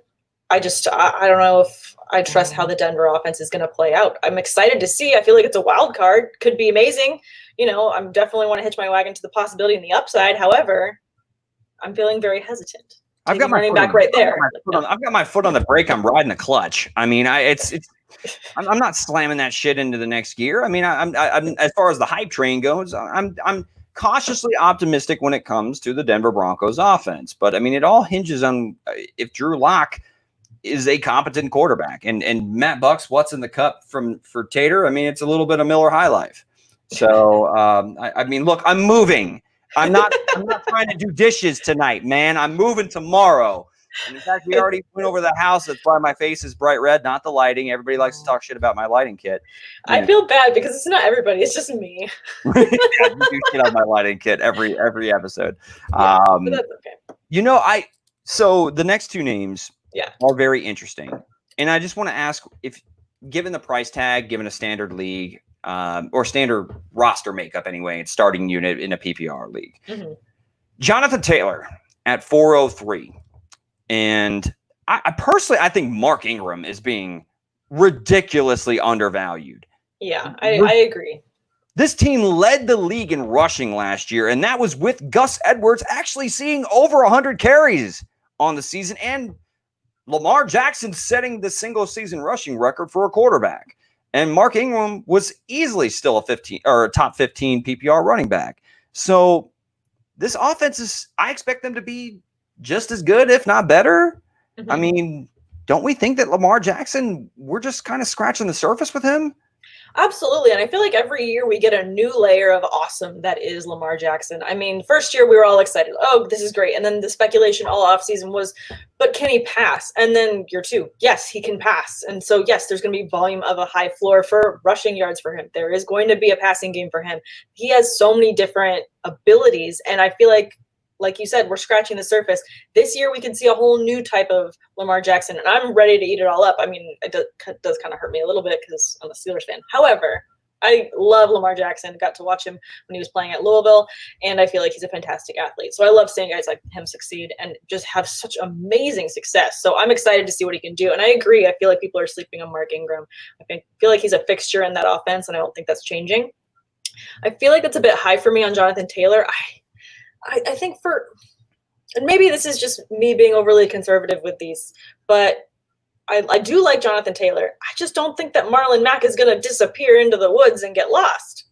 I don't know if I trust how the Denver offense is going to play out. I'm excited to see. I feel like it's a wild card, could be amazing. I'm definitely want to hitch my wagon to the possibility and the upside. However, I'm feeling very hesitant. I've got my running foot back on, right there. I've got my foot on the brake. I'm riding the clutch. I mean, I'm not slamming that shit into the next gear. I mean, I'm as far as the hype train goes, I'm cautiously optimistic when it comes to the Denver Broncos offense. But I mean, it all hinges on if Drew Lock is a competent quarterback, and Matt Buck's what's in the cup for Tater. I mean, it's a little bit of Miller High Life. So I mean, look, I'm moving. I'm not trying to do dishes tonight, man. I'm moving tomorrow. And in fact, we already went over the house. That's why my face is bright red, not the lighting. Everybody likes to talk shit about my lighting kit. I feel bad because it's not everybody. It's just me. Yeah, you do shit on my lighting kit every episode. Yeah, but that's okay. So the next two names are very interesting. And I just want to ask if, given the price tag, given a standard league, or standard roster makeup anyway, it's starting unit in a PPR league. Mm-hmm. Jonathan Taylor at 403. And I personally, I think Mark Ingram is being ridiculously undervalued. Yeah, I agree. This team led the league in rushing last year, and that was with Gus Edwards actually seeing over 100 carries on the season, and Lamar Jackson setting the single-season rushing record for a quarterback. And Mark Ingram was easily still a top 15 PPR running back. So this offense I expect them to be just as good, if not better. Mm-hmm. I mean, don't we think that Lamar Jackson, we're just kind of scratching the surface with him? Absolutely. And I feel like every year we get a new layer of awesome that is Lamar Jackson. I mean, first year we were all excited. Oh, this is great. And then the speculation all offseason was, but can he pass? And then year two, yes, he can pass. And so, yes, there's going to be volume of a high floor for rushing yards for him. There is going to be a passing game for him. He has so many different abilities. And I feel like you said, we're scratching the surface. This year, we can see a whole new type of Lamar Jackson, and I'm ready to eat it all up. I mean, it does kind of hurt me a little bit because I'm a Steelers fan. However, I love Lamar Jackson. Got to watch him when he was playing at Louisville, and I feel like he's a fantastic athlete. So I love seeing guys like him succeed and just have such amazing success. So I'm excited to see what he can do. And I agree. I feel like people are sleeping on Mark Ingram. I feel like he's a fixture in that offense, and I don't think that's changing. I feel like that's a bit high for me on Jonathan Taylor. I think and maybe this is just me being overly conservative with these, but I do like Jonathan Taylor. I just don't think that Marlon Mack is going to disappear into the woods and get lost.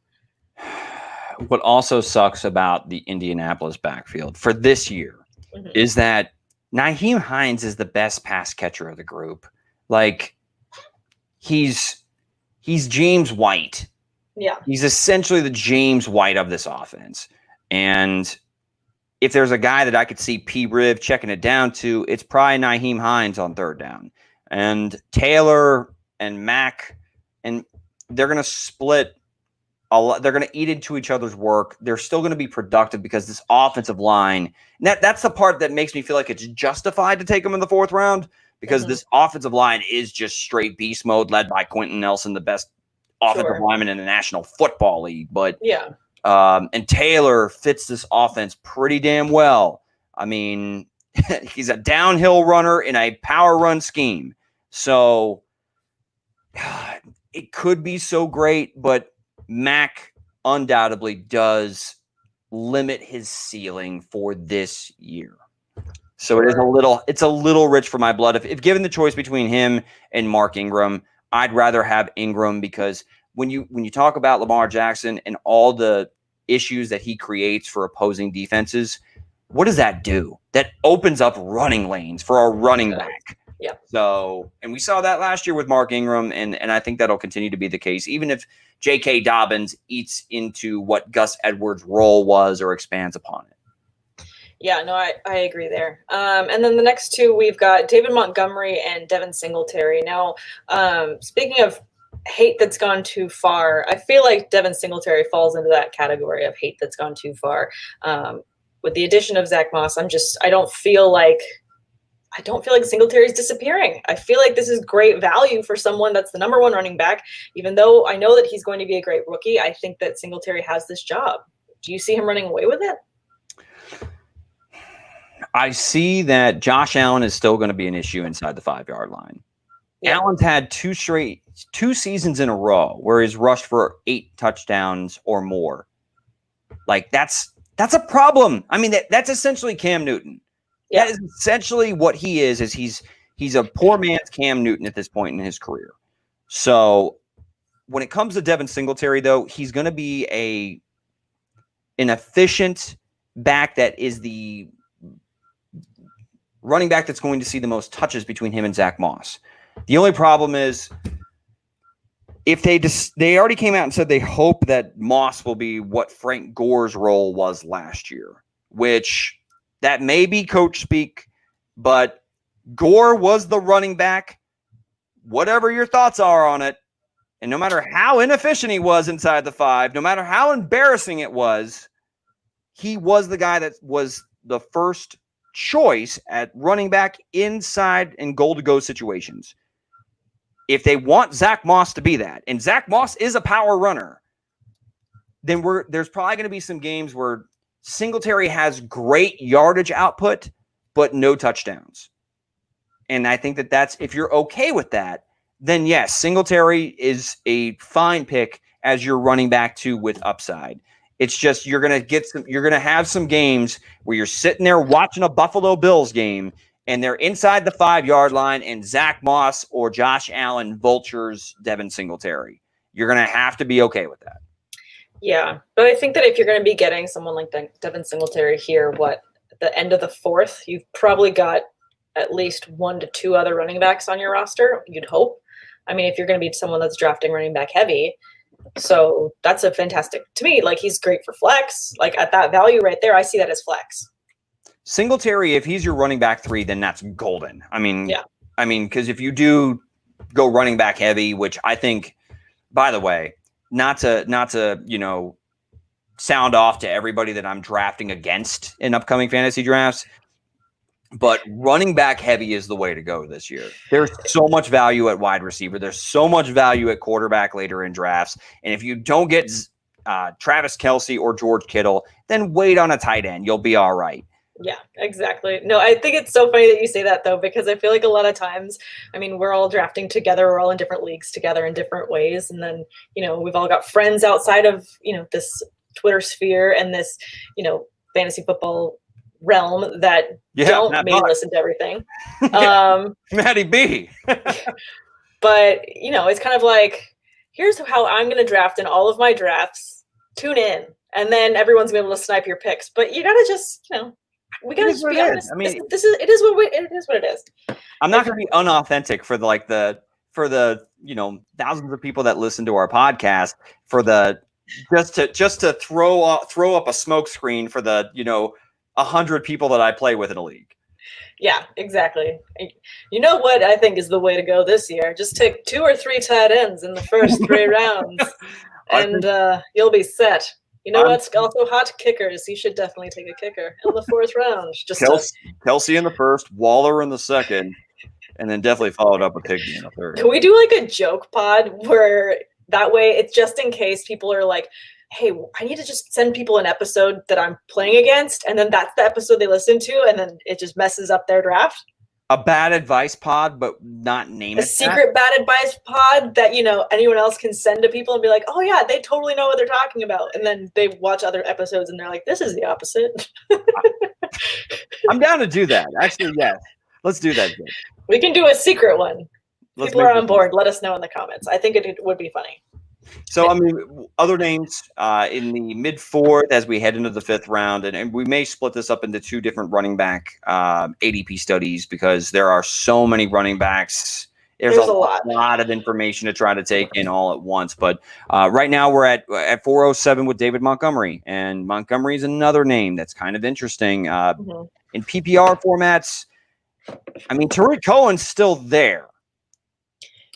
What also sucks about the Indianapolis backfield for this year is that Nyheim Hines is the best pass catcher of the group. Like, he's James White. Yeah. He's essentially the James White of this offense. And if there's a guy that I could see P. Riv checking it down to, it's probably Nyheim Hines on third down. And Taylor and Mack, and they're going to split a lot. They're going to eat into each other's work. They're still going to be productive because this offensive line, that's the part that makes me feel like it's justified to take them in the fourth round, because this offensive line is just straight beast mode, led by Quentin Nelson, the best offensive lineman in the National Football League. But yeah. And Taylor fits this offense pretty damn well. I mean, he's a downhill runner in a power run scheme. So it could be so great, but Mack undoubtedly does limit his ceiling for this year. So it's a little rich for my blood. If given the choice between him and Mark Ingram, I'd rather have Ingram, because when you talk about Lamar Jackson and all the issues that he creates for opposing defenses, what does that do? That opens up running lanes for a running back. Yeah. So, and we saw that last year with Mark Ingram, and I think that'll continue to be the case, even if J.K. Dobbins eats into what Gus Edwards' role was or expands upon it. Yeah, no, I agree there. And then the next two, we've got David Montgomery and Devin Singletary. Now, speaking of hate that's gone too far, I feel like Devin Singletary falls into that category of hate that's gone too far. With the addition of Zach Moss, I don't feel like I don't feel like Singletary's disappearing. I feel like this is great value for someone that's the number one running back. Even though I know that he's going to be a great rookie, I think that Singletary has this job. Do you see him running away with it? I see that Josh Allen is still going to be an issue inside the 5-yard line. Yeah. Allen's had two seasons in a row where he's rushed for 8 touchdowns or more. Like that's a problem. I mean, that's essentially Cam Newton. Yeah. That is essentially what he is he's a poor man's Cam Newton at this point in his career. So when it comes to Devin Singletary, though, he's going to be an efficient back that is the running back that's going to see the most touches between him and Zach Moss. The only problem is if they already came out and said they hope that Moss will be what Frank Gore's role was last year, which that may be coach speak, but Gore was the running back, whatever your thoughts are on it. And no matter how inefficient he was inside the 5, no matter how embarrassing it was, he was the guy that was the first choice at running back inside and goal-to-go situations. If they want Zach Moss to be that, and Zach Moss is a power runner, then there's probably going to be some games where Singletary has great yardage output, but no touchdowns. And I think that's, if you're okay with that, then yes, Singletary is a fine pick as your running back too with upside. It's just you're going to have some games where you're sitting there watching a Buffalo Bills game and they're inside the 5-yard line and Zach Moss or Josh Allen vultures Devin Singletary. You're going to have to be okay with that. Yeah, but I think that if you're going to be getting someone like Devin Singletary here, at the end of the 4th, you've probably got at least 1 to 2 other running backs on your roster, you'd hope. I mean, if you're going to be someone that's drafting running back heavy, so that's a fantastic, to me, like he's great for flex. Like at that value right there, I see that as flex. Singletary, if he's your running back 3, then that's golden. I mean, because if you do go running back heavy, which I think, by the way, not to sound off to everybody that I'm drafting against in upcoming fantasy drafts, but running back heavy is the way to go this year. There's so much value at wide receiver. There's so much value at quarterback later in drafts. And if you don't get Travis Kelce or George Kittle, then wait on a tight end. You'll be all right. Yeah, exactly. No, I think it's so funny that you say that, though, because I feel like a lot of times, I mean, we're all drafting together. We're all in different leagues together in different ways. And then, we've all got friends outside of, this Twitter sphere and this, fantasy football realm that don't maybe listen to everything. Maddie B. But, it's kind of like, here's how I'm going to draft in all of my drafts. Tune in. And then everyone's going to be able to snipe your picks. But you got to just, we gotta just be honest. I mean, it is what it is. I'm not gonna be unauthentic for the thousands of people that listen to our podcast just to throw up a smoke screen for the 100 people that I play with in a league. Yeah, exactly. You know what I think is the way to go this year? Just take 2 or 3 tight ends in the first 3 rounds, and you'll be set. You know what's also hot? Kickers. You should definitely take a kicker in the 4th round. Just Kelce in the 1st, Waller in the 2nd, and then definitely followed up with Higbee in the 3rd. Can we do like a joke pod where that way it's just in case people are like, hey, I need to just send people an episode that I'm playing against, and then that's the episode they listen to, and then it just messes up their draft? A bad advice pod, but not name it. A secret bad advice pod that, anyone else can send to people and be like, oh yeah, they totally know what they're talking about. And then they watch other episodes and they're like, this is the opposite. I'm down to do that. Actually, yes. Let's do that. We can do a secret one. People are on board. Let us know in the comments. I think it would be funny. So, I mean, other names in the mid-4th as we head into the 5th round, and we may split this up into 2 different running back ADP studies because there are so many running backs. There's a lot of information to try to take in all at once. But right now we're at 407 with David Montgomery, and Montgomery is another name that's kind of interesting. In PPR formats, I mean, Tariq Cohen's still there.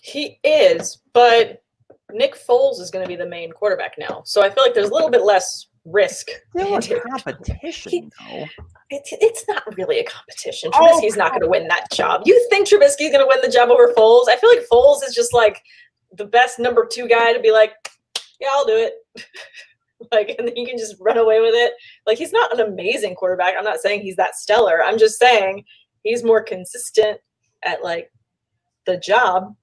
He is, but Nick Foles is going to be the main quarterback now. So I feel like there's a little bit less risk. Still a competition, though. It's not really a competition. Trubisky's not going to win that job. You think Trubisky's going to win the job over Foles? I feel like Foles is just like the best number 2 guy to be like, yeah, I'll do it. Like, and then you can just run away with it. Like, he's not an amazing quarterback. I'm not saying he's that stellar. I'm just saying he's more consistent at like the job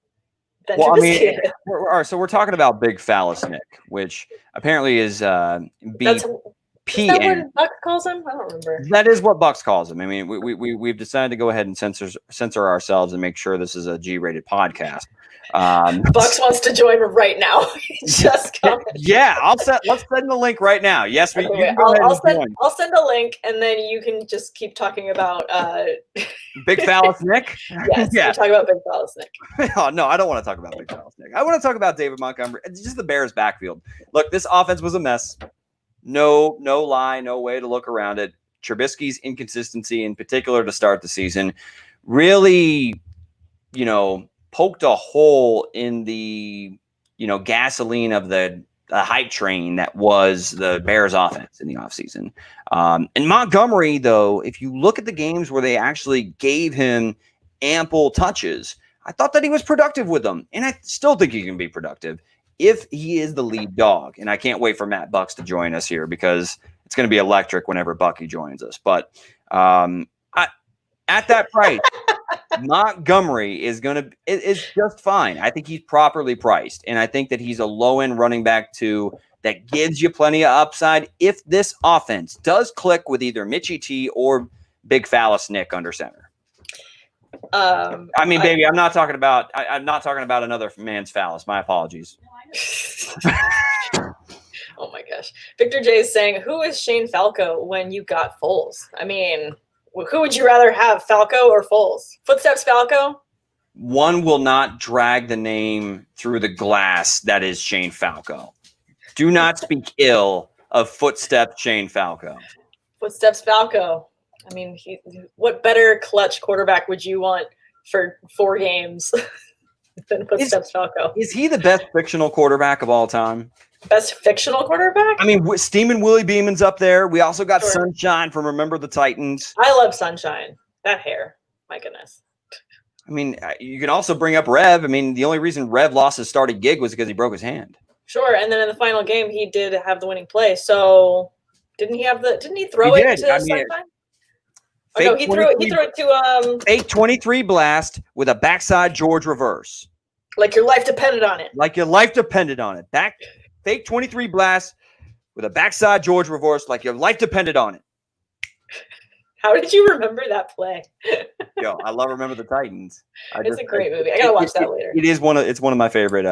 than Trubisky. All right, so we're talking about Big Phallus Nick, which apparently is Is that what Buck calls him? I don't remember. That is what Bucks calls him. I mean, we've decided to go ahead and censor ourselves and make sure this is a G-rated podcast. Bucks wants to join right now. Just yeah, let's send the link right now. Yes, I'll send a link, and then you can just keep talking about Big Phallus Nick. Yes, yeah. Talk about Big Phallus Nick. Oh no, I don't want to talk about Big Phallus Nick. I want to talk about David Montgomery. It's just the Bears' backfield. Look, this offense was a mess. No lie, no way to look around it. Trubisky's inconsistency, in particular, to start the season, really, poked a hole in the, gasoline of the hype train that was the Bears offense in the offseason. And Montgomery, though, if you look at the games where they actually gave him ample touches, I thought that he was productive with them. And I still think he can be productive if he is the lead dog. And I can't wait for Matt Bucks to join us here because it's going to be electric whenever Buckey joins us. But at that price, Montgomery is just fine. I think he's properly priced, and I think that he's a low-end running back too that gives you plenty of upside if this offense does click with either Mitchie T or Big Phallus Nick under center. I'm not talking about another man's phallus. My apologies. Oh my gosh, Victor J is saying, "Who is Shane Falco when you got Foles?" I mean, who would you rather have, Falco or Foles? Footsteps Falco? One will not drag the name through the glass that is Shane Falco. Do not speak ill of Footsteps Shane Falco. Footsteps Falco. I mean, what better clutch quarterback would you want for 4 games than Footsteps Falco? Is he the best fictional quarterback of all time? Best fictional quarterback? I mean, Steamin' Willie Beeman's up there. We also got Sunshine from Remember the Titans. I love Sunshine. That hair. My goodness. I mean, you can also bring up Rev. I mean, the only reason Rev lost his starting gig was because he broke his hand. Sure, and then in the final game, he did have the winning play. So didn't he throw it to Sunshine? He threw it to fake 23 blast with a backside George reverse. Like your life depended on it. Fake 23 blast with a backside George reverse like your life depended on it. How did you remember that play? Yo, I love Remember the Titans. It's a great movie. I gotta watch that later. It's one of my favorite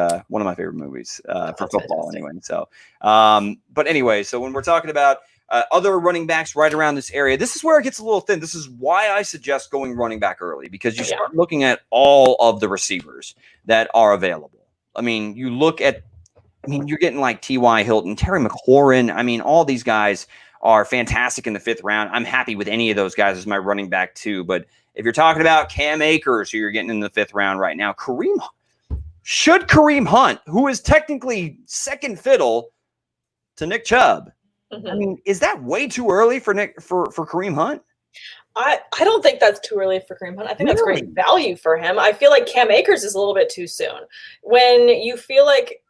movies for football anyway. So, but anyway, so when we're talking about other running backs right around this area, this is where it gets a little thin. This is why I suggest going running back early, because you start looking at all of the receivers that are available. I mean, you're getting like T.Y. Hilton, Terry McLaurin. I mean, all these guys are fantastic in the 5th round. I'm happy with any of those guys as my running back too. But if you're talking about Cam Akers, who you're getting in the 5th round right now, Kareem Hunt, who is technically second fiddle to Nick Chubb. Mm-hmm. I mean, is that way too early for Kareem Hunt? I don't think that's too early for Kareem Hunt. I think that's great value for him. I feel like Cam Akers is a little bit too soon. When you feel like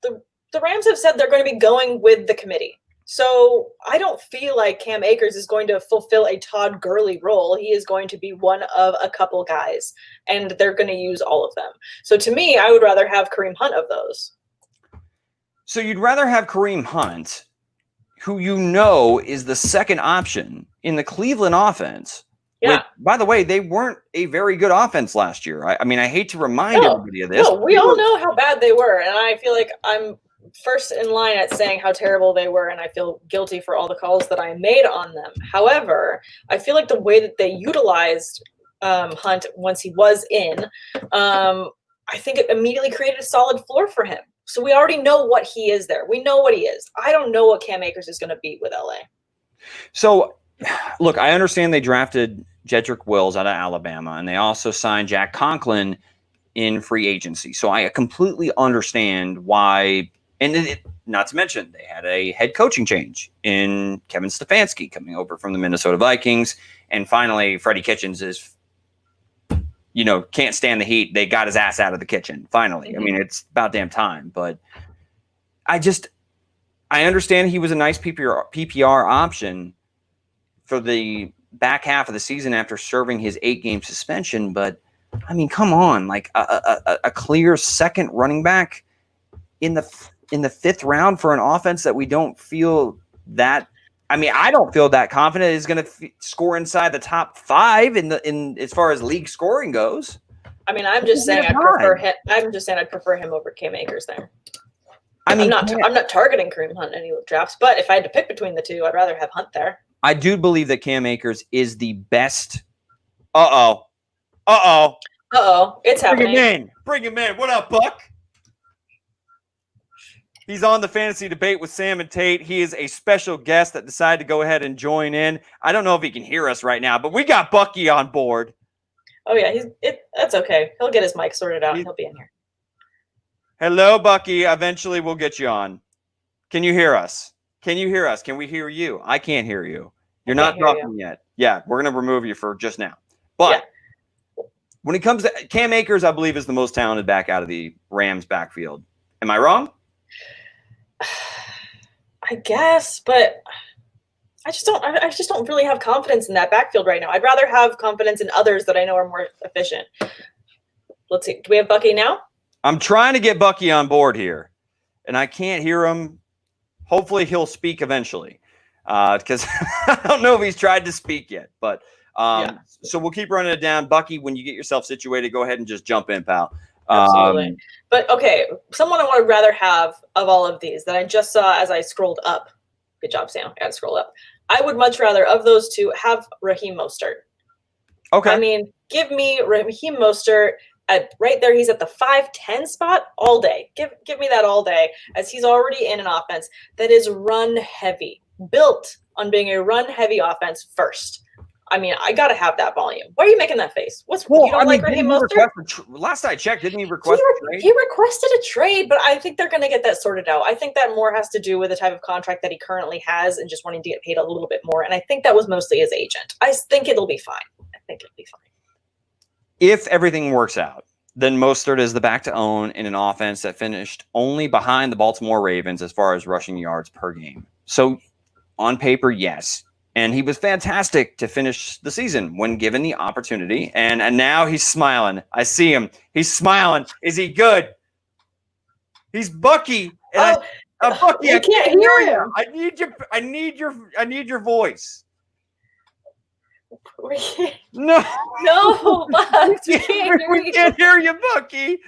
the Rams have said they're going to be going with the committee. So I don't feel like Cam Akers is going to fulfill a Todd Gurley role. He is going to be one of a couple guys, and they're going to use all of them. So to me, I would rather have Kareem Hunt of those. So you'd rather have Kareem Hunt, who is the second option in the Cleveland offense. Yeah. Which, by the way, they weren't a very good offense last year. I mean, I hate to remind everybody of this. No, we all know how bad they were, and I feel like I'm first in line at saying how terrible they were, and I feel guilty for all the calls that I made on them. However, I feel like the way that they utilized Hunt once he was in, I think it immediately created a solid floor for him. So we already know what he is there. We know what he is. I don't know what Cam Akers is going to be with LA. So, look, I understand they drafted Jedrick Wills out of Alabama, and they also signed Jack Conklin in free agency. So I completely understand why And not to mention, they had a head coaching change in Kevin Stefanski coming over from the Minnesota Vikings. And finally, Freddie Kitchens can't stand the heat. They got his ass out of the kitchen, finally. I mean, it's about damn time. But I understand he was a nice PPR option for the back half of the season after serving his 8-game suspension. But, I mean, come on. Like, a clear second running back in the 5th round for an offense that we don't feel that – I mean, I don't feel that confident is going to score inside the top 5 in as far as league scoring goes. I mean, I'm just saying I'd prefer him over Cam Akers there. I mean, I'm not targeting Kareem Hunt in any drafts, but if I had to pick between the two, I'd rather have Hunt there. I do believe that Cam Akers is the best. It's happening. Bring him in. What up, Buck? He's on the fantasy debate with Sam and Tate. He is a special guest that decided to go ahead and join in. I don't know if he can hear us right now, but we got Bucky on board. Oh yeah, that's okay. He'll get his mic sorted out. He'll be in here. Hello, Bucky. Eventually, we'll get you on. Can you hear us? Can we hear you? I can't hear you. You're not talking yet. Yeah, we're going to remove you for just now. But when it comes to Cam Akers, I believe is the most talented back out of the Rams backfield. Am I wrong? I guess, but I just don't really have confidence in that backfield right now. I'd rather have confidence in others that I know are more efficient. Let's see. Do we have Bucky now? I'm trying to get Bucky on board here, and I can't hear him. Hopefully he'll speak eventually, because I don't know if he's tried to speak yet. But so we'll keep running it down. Bucky, when you get yourself situated, go ahead and just jump in, pal. Absolutely. But okay, someone I would rather have of all of these that I just saw as I scrolled up. Good job, Sam. I got to scroll up. I would much rather of those two have Raheem Mostert. Okay. I mean, give me Raheem Mostert right there. He's at the 5'10" spot all day. Give me that all day, as he's already in an offense that is run heavy, built on being a run heavy offense first. I mean, I got to have that volume. Why are you making that face? You don't like Raheem Mostert? Last I checked, didn't he request a trade? He requested a trade, but I think they're going to get that sorted out. I think that more has to do with the type of contract that he currently has and just wanting to get paid a little bit more. And I think that was mostly his agent. I think it'll be fine. If everything works out, then Mostert is the back to own in an offense that finished only behind the Baltimore Ravens as far as rushing yards per game. So on paper, yes. And he was fantastic to finish the season when given the opportunity. And now he's smiling. I see him. He's smiling. Is he good? He's Bucky. And Bucky, I can't hear you. I need your voice. No, Bucks, we can't hear you, Bucky.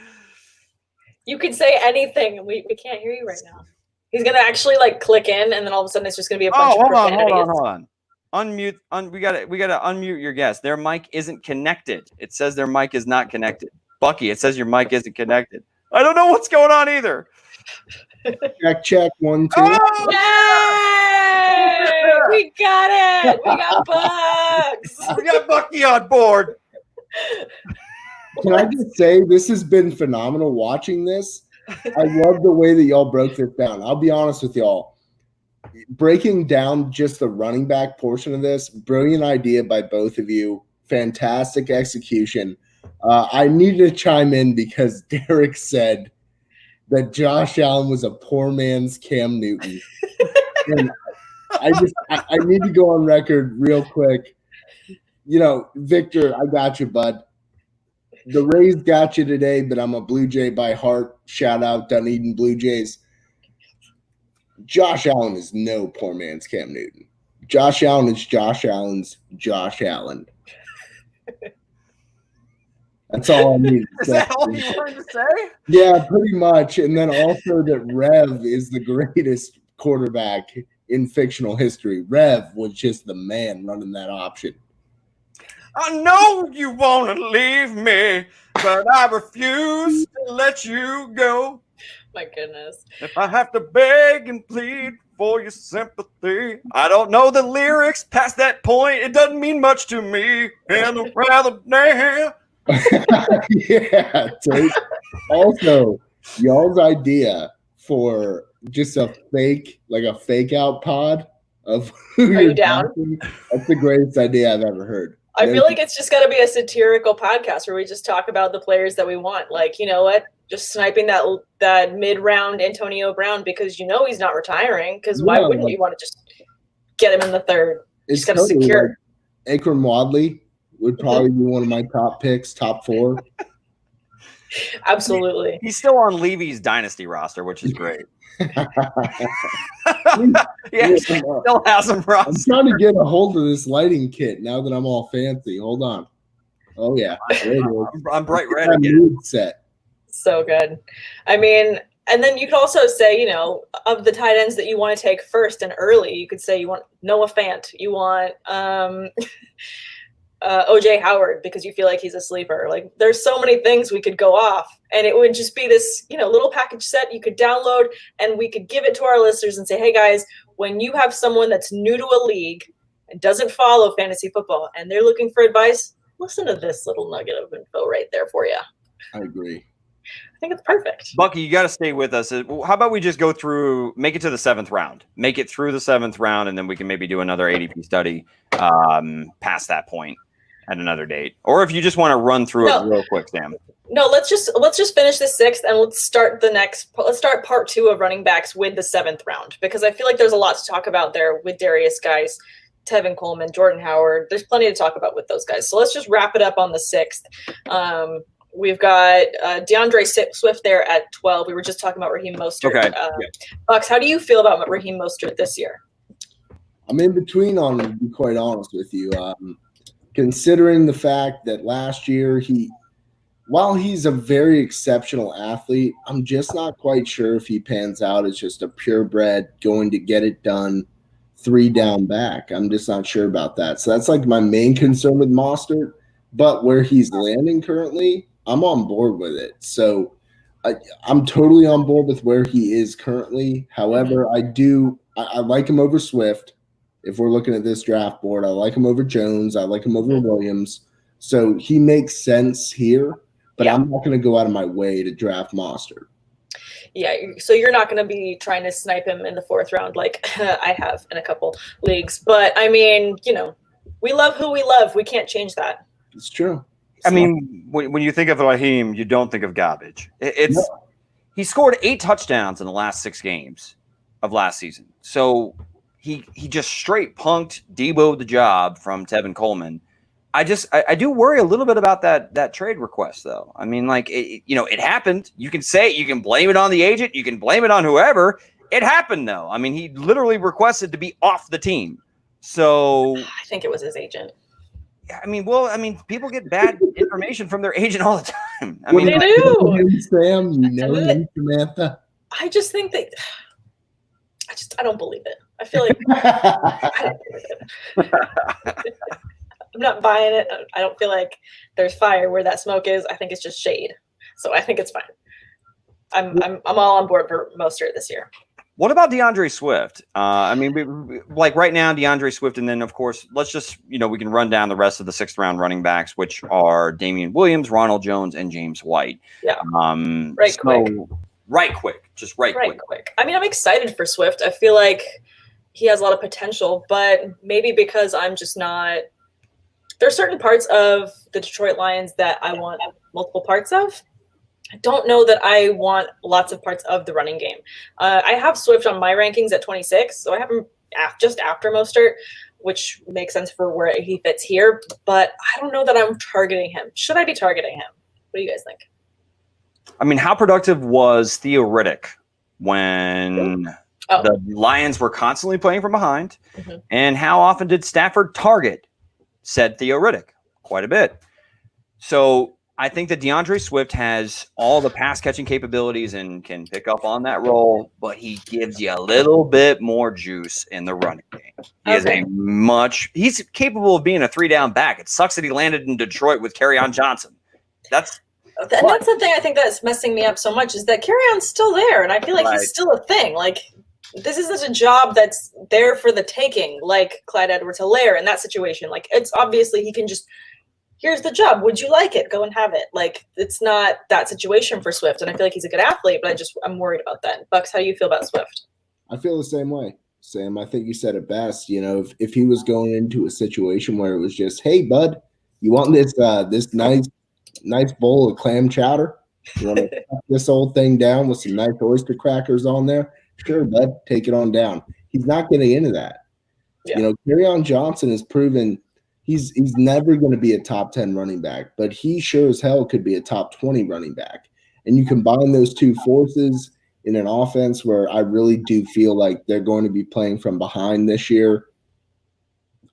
You can say anything. We can't hear you right now. He's gonna actually click in, and then all of a sudden it's just gonna be a bunch of profanity. Hold on. Unmute. We gotta unmute your guest. Their mic isn't connected. It says their mic is not connected. Bucky, it says your mic isn't connected. I don't know what's going on either. Check 1 2. Oh! Yay! We got it. We got Bucks. We got Bucky on board. Can I just say this has been phenomenal watching this. I love the way that y'all broke this down. I'll be honest with y'all. Breaking down just the running back portion of this, brilliant idea by both of you. Fantastic execution. I needed to chime in because Derek said that Josh Allen was a poor man's Cam Newton. And I need to go on record real quick. Victor, I got you, bud. The Rays got you today, but I'm a Blue Jay by heart. Shout out Dunedin Blue Jays. Josh Allen is no poor man's Cam Newton. Josh Allen is Josh Allen's Josh Allen. That's all I need. Is that all you wanted to say? Yeah, pretty much. And then also that Rev is the greatest quarterback in fictional history. Rev was just the man running that option. I know you want to leave me, but I refuse to let you go. My goodness. If I have to beg and plead for your sympathy, I don't know the lyrics past that point. It doesn't mean much to me. And I'd rather damn. Yeah, Tate. Also, y'all's idea for just a fake out pod of who Are you're you down? drafting. That's the greatest idea I've ever heard. I feel like it's just got to be a satirical podcast where we just talk about the players that we want. Like, you know what? Just sniping that mid-round Antonio Brown because you know he's not retiring. Because why wouldn't you want to just get him in the third? It's got to secure. Like Akram Wadley would probably be one of my top picks, top 4. Absolutely. He's still on Levy's dynasty roster, which is great. Yeah, still has him roster. I'm trying to get a hold of this lighting kit now that I'm all fancy. Hold on. Oh yeah, I'm bright red again. Set. So good. I mean, and then you could also say, you know, of the tight ends that you want to take first and early, you could say you want Noah Fant, you want OJ Howard because you feel like he's a sleeper. Like there's so many things we could go off, and it would just be this, you know, little package set you could download, and we could give it to our listeners and say, hey guys, when you have someone that's new to a league and doesn't follow fantasy football and they're looking for advice, listen to this little nugget of info right there for you. I agree. I think it's perfect. Bucky, you got to stay with us. How about we just go through, make it to the 7th round, make it through the 7th round, and then we can maybe do another ADP study past that point at another date. Or if you just want to run through it real quick, Sam. No, let's just finish the 6th and let's start part 2 of running backs with the 7th round, because I feel like there's a lot to talk about there with Darius guys, Tevin Coleman, Jordan Howard. There's plenty to talk about with those guys. So let's just wrap it up on the 6th. We've got DeAndre Swift there at 12. We were just talking about Raheem Mostert. Okay. Bucks, how do you feel about Raheem Mostert this year? I'm in between on it, to be quite honest with you. Considering the fact that last year while he's a very exceptional athlete, I'm just not quite sure if he pans out as just a purebred going to get it done 3 down back. I'm just not sure about that. So that's like my main concern with Mostert. But where he's landing currently, I'm on board with it. So I'm totally on board with where he is currently. However, I like him over Swift. If we're looking at this draft board, I like him over Jones. I like him over Williams. So he makes sense here, but I'm not going to go out of my way to draft Mostert. Yeah, so you're not going to be trying to snipe him in the 4th round like I have in a couple leagues. But, I mean, you know, we love who we love. We can't change that. It's true. I mean, when you think of Raheem, you don't think of garbage. He scored 8 touchdowns in the last 6 games of last season. So he just straight punked Debo'd the job from Tevin Coleman. I do worry a little bit about that trade request, though. I mean, like, it happened. You can say you can blame it on the agent. You can blame it on whoever. It happened, though. I mean, he literally requested to be off the team. So I think it was his agent. I mean, people get bad information from their agent all the time. I mean, they do. Sam, you know him, Samantha. I just think that I don't believe it. I feel like I don't believe it. I'm not buying it. I don't feel like there's fire where that smoke is. I think it's just shade. So I think it's fine. I'm all on board for Mostert this year. What about DeAndre Swift? I mean, like right now, DeAndre Swift, and then of course, let's just we can run down the rest of the 6th round running backs, which are Damian Williams, Ronald Jones, and James White. Yeah. Right quick. I mean, I'm excited for Swift. I feel like he has a lot of potential, but maybe because I'm just not. There are certain parts of the Detroit Lions that I want multiple parts of. I don't know that I want lots of parts of the running game. I have Swift on my rankings at 26, so I have him just after Mostert, which makes sense for where he fits here. But I don't know that I'm targeting him. Should I be targeting him? What do you guys think? I mean, how productive was Theo Riddick when the Lions were constantly playing from behind? Mm-hmm. And how often did Stafford target said Theo Riddick? Quite a bit. So I think that DeAndre Swift has all the pass catching capabilities and can pick up on that role, but he gives you a little bit more juice in the running game. He's capable of being a 3 down back. It sucks that he landed in Detroit with Kerryon Johnson. That's the thing I think that's messing me up so much is that Kerryon's still there, and I feel like he's still a thing. Like, this isn't a job that's there for the taking, like Clyde Edwards-Helaire in that situation. Like, it's obviously he can just here's the job. Would you like it? Go and have it. Like, it's not that situation for Swift. And I feel like he's a good athlete, but I'm worried about that. Bucks, how do you feel about Swift? I feel the same way, Sam. I think you said it best. You know, if he was going into a situation where it was just, hey, bud, you want this this nice bowl of clam chowder? You want to cut this old thing down with some nice oyster crackers on there? Sure, bud, take it on down. He's not getting into that. Yeah. You know, Kerryon Johnson has proven he's never going to be a top 10 running back, but he sure as hell could be a top 20 running back. And you combine those two forces in an offense where I really do feel like they're going to be playing from behind this year.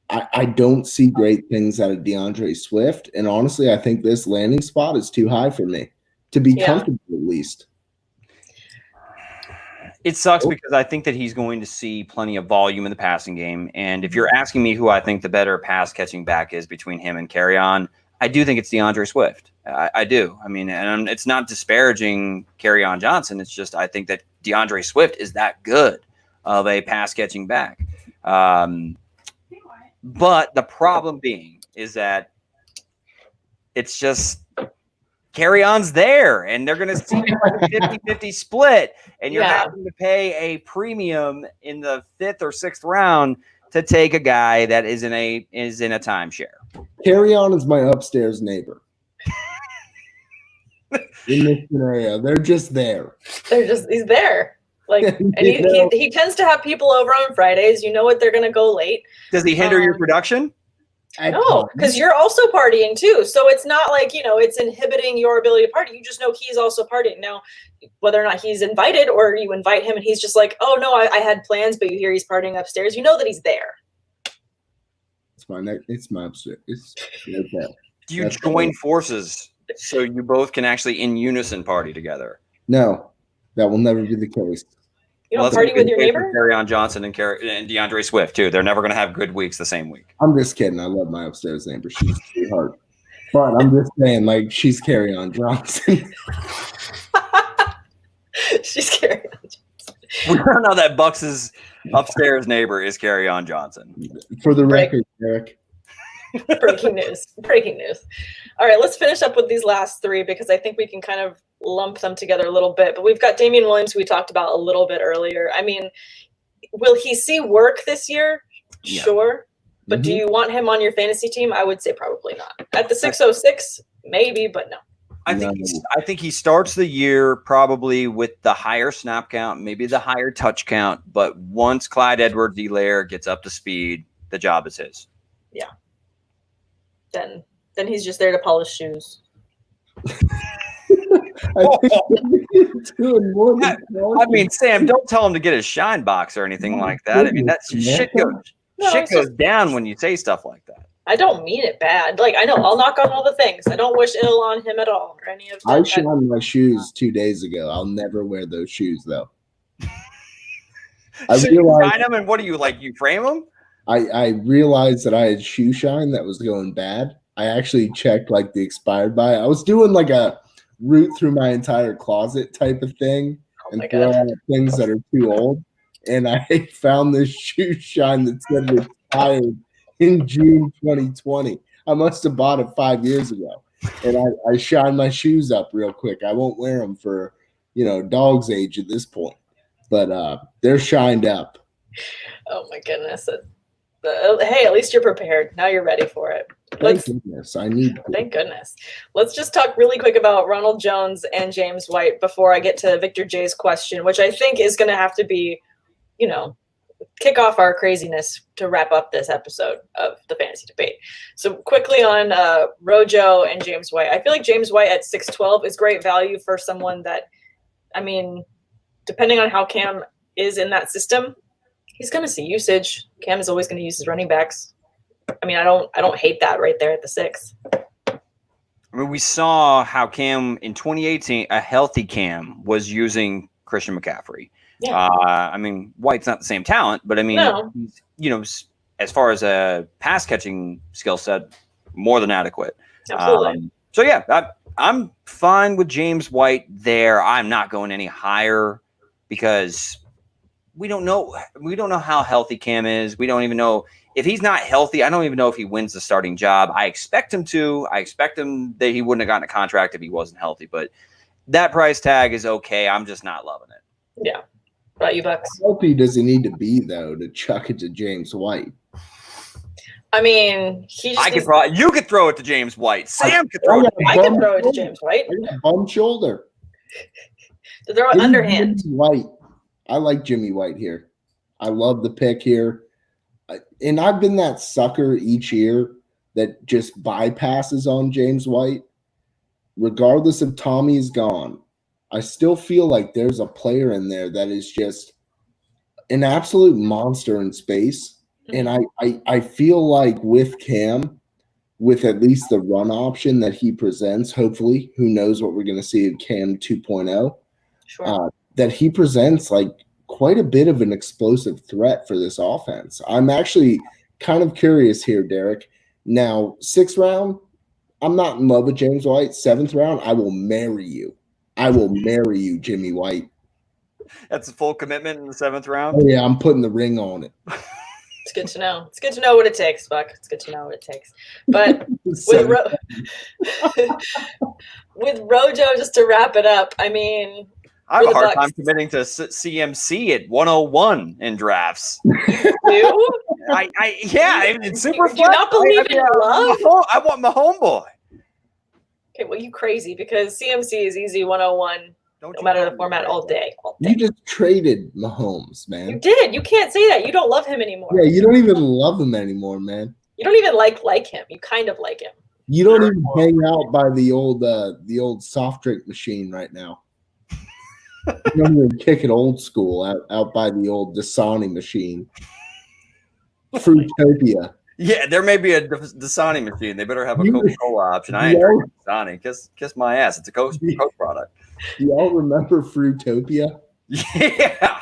I don't see great things out of DeAndre Swift. And honestly, I think this landing spot is too high for me to be comfortable at least. It sucks because I think that he's going to see plenty of volume in the passing game. And if you're asking me who I think the better pass catching back is between him and Kerryon, I do think it's DeAndre Swift. I do. I mean, and it's not disparaging Kerryon Johnson. It's just I think that DeAndre Swift is that good of a pass catching back. But the problem being is that it's just Kerryon's there, and they're going to see like a 50-50 split, and you're having to pay a premium in the 5th or 6th round to take a guy that is in a timeshare. Kerryon is my upstairs neighbor. In this scenario, they're just there. He's there. Like, and he tends to have people over on Fridays. You know what? They're going to go late. Does he hinder your production? No, because you're also partying too. So it's not like, it's inhibiting your ability to party. You just know he's also partying. Now, whether or not he's invited or you invite him and he's just like, oh, no, I had plans, but you hear he's partying upstairs. You know that he's there. It's my upstairs. It's like that. Do you join forces so you both can actually in unison party together? No, that will never be the case. You don't party with your neighbor? Kerryon Johnson and DeAndre Swift, too. They're never going to have good weeks the same week. I'm just kidding. I love my upstairs neighbor. She's too hard. But I'm just saying, like, she's Kerryon Johnson. She's Kerryon Johnson. We don't know that Bucks' upstairs neighbor is Kerryon Johnson. For the record, Eric. Breaking news. All right, let's finish up with these last three because I think we can kind of lump them together a little bit. But we've got Damian Williams, who we talked about a little bit earlier. I mean, will he see work this year? Yeah. Sure. But do you want him on your fantasy team? I would say probably not. At the 606, maybe, but no. I think he starts the year probably with the higher snap count, maybe the higher touch count. But once Clyde Edwards-Helaire gets up to speed, the job is his. Yeah. Then he's just there to polish shoes. I mean, Sam, don't tell him to get his shine box or anything like that. I mean, that's shit goes down when you say stuff like that. I don't mean it bad. Like, I know I'll knock on all the things. I don't wish ill on him at all or any of that. I shined my shoes 2 days ago. I'll never wear those shoes though. So you shine them, and what do you like? You frame them? I realized that I had shoe shine that was going bad. I actually checked like the expired by. I was doing like a root through my entire closet type of thing and throw out things that are too old. And I found this shoe shine that said it expired in June 2020. I must have bought it 5 years ago. And I shined my shoes up real quick. I won't wear them for, dog's age at this point. But they're shined up. Oh, my goodness. Hey, at least you're prepared. Now you're ready for it. Thank goodness. Thank goodness. Let's just talk really quick about Ronald Jones and James White before I get to Victor J's question, which I think is going to have to be, kick off our craziness to wrap up this episode of the Fantasy Debate. So quickly on Rojo and James White. I feel like James White at 6'12" is great value for someone that, I mean, depending on how Cam is in that system, he's going to see usage. Cam is always going to use his running backs. I mean, I don't hate that right there at the 6. I mean, we saw how Cam in 2018, a healthy Cam was using Christian McCaffrey. Yeah. I mean, White's not the same talent, but I mean, he's, as far as a pass catching skill set, more than adequate. Absolutely. So yeah, I'm fine with James White there. I'm not going any higher because we don't know. We don't know how healthy Cam is. We don't even know if he's not healthy. I don't even know if he wins the starting job. I expect him to. I expect him that he wouldn't have gotten a contract if he wasn't healthy. But that price tag is okay. I'm just not loving it. Yeah. What about you, Bucks? How healthy does he need to be though to chuck it to James White? I mean, you could throw it to James White. Sam could throw it. I could throw it to James White. I got a bum shoulder. To throw it underhand. Jimmy White. I like Jimmy White here. I love the pick here. And I've been that sucker each year that just bypasses on James White. Regardless if Tommy is gone, I still feel like there's a player in there that is just an absolute monster in space. And I feel like with Cam, with at least the run option that he presents, hopefully, who knows what we're going to see in Cam 2.0, Sure. that he presents like quite a bit of an explosive threat for this offense. I'm actually kind of curious here, Derek. Now, 6th round, I'm not in love with James White. 7th round, I will marry you. I will marry you, Jimmy White. That's a full commitment in the 7th round? Oh, yeah, I'm putting the ring on it. It's good to know. It's good to know what it takes, Buck. It's good to know what it takes. But with Rojo, just to wrap it up, I mean, I have a hard time committing to CMC at 101 in drafts. You? It's super fun. Do you not believe in love? I want my homeboy. Okay, well, you crazy because CMC is easy 101. No matter the format, all day. You just traded Mahomes, man. You did. You can't say that. You don't love him anymore. Yeah, you don't even love him anymore, man. You don't even like him. You kind of like him. You don't even hang out by the old soft drink machine right now. You don't even kick it old school out by the old Dasani machine. Fruitopia. Yeah, there may be a Dasani machine. They better have a Coca-Cola option. I ain't drinking Dasani. Kiss my ass. It's a Coke product. Do y'all remember Fruitopia? Yeah.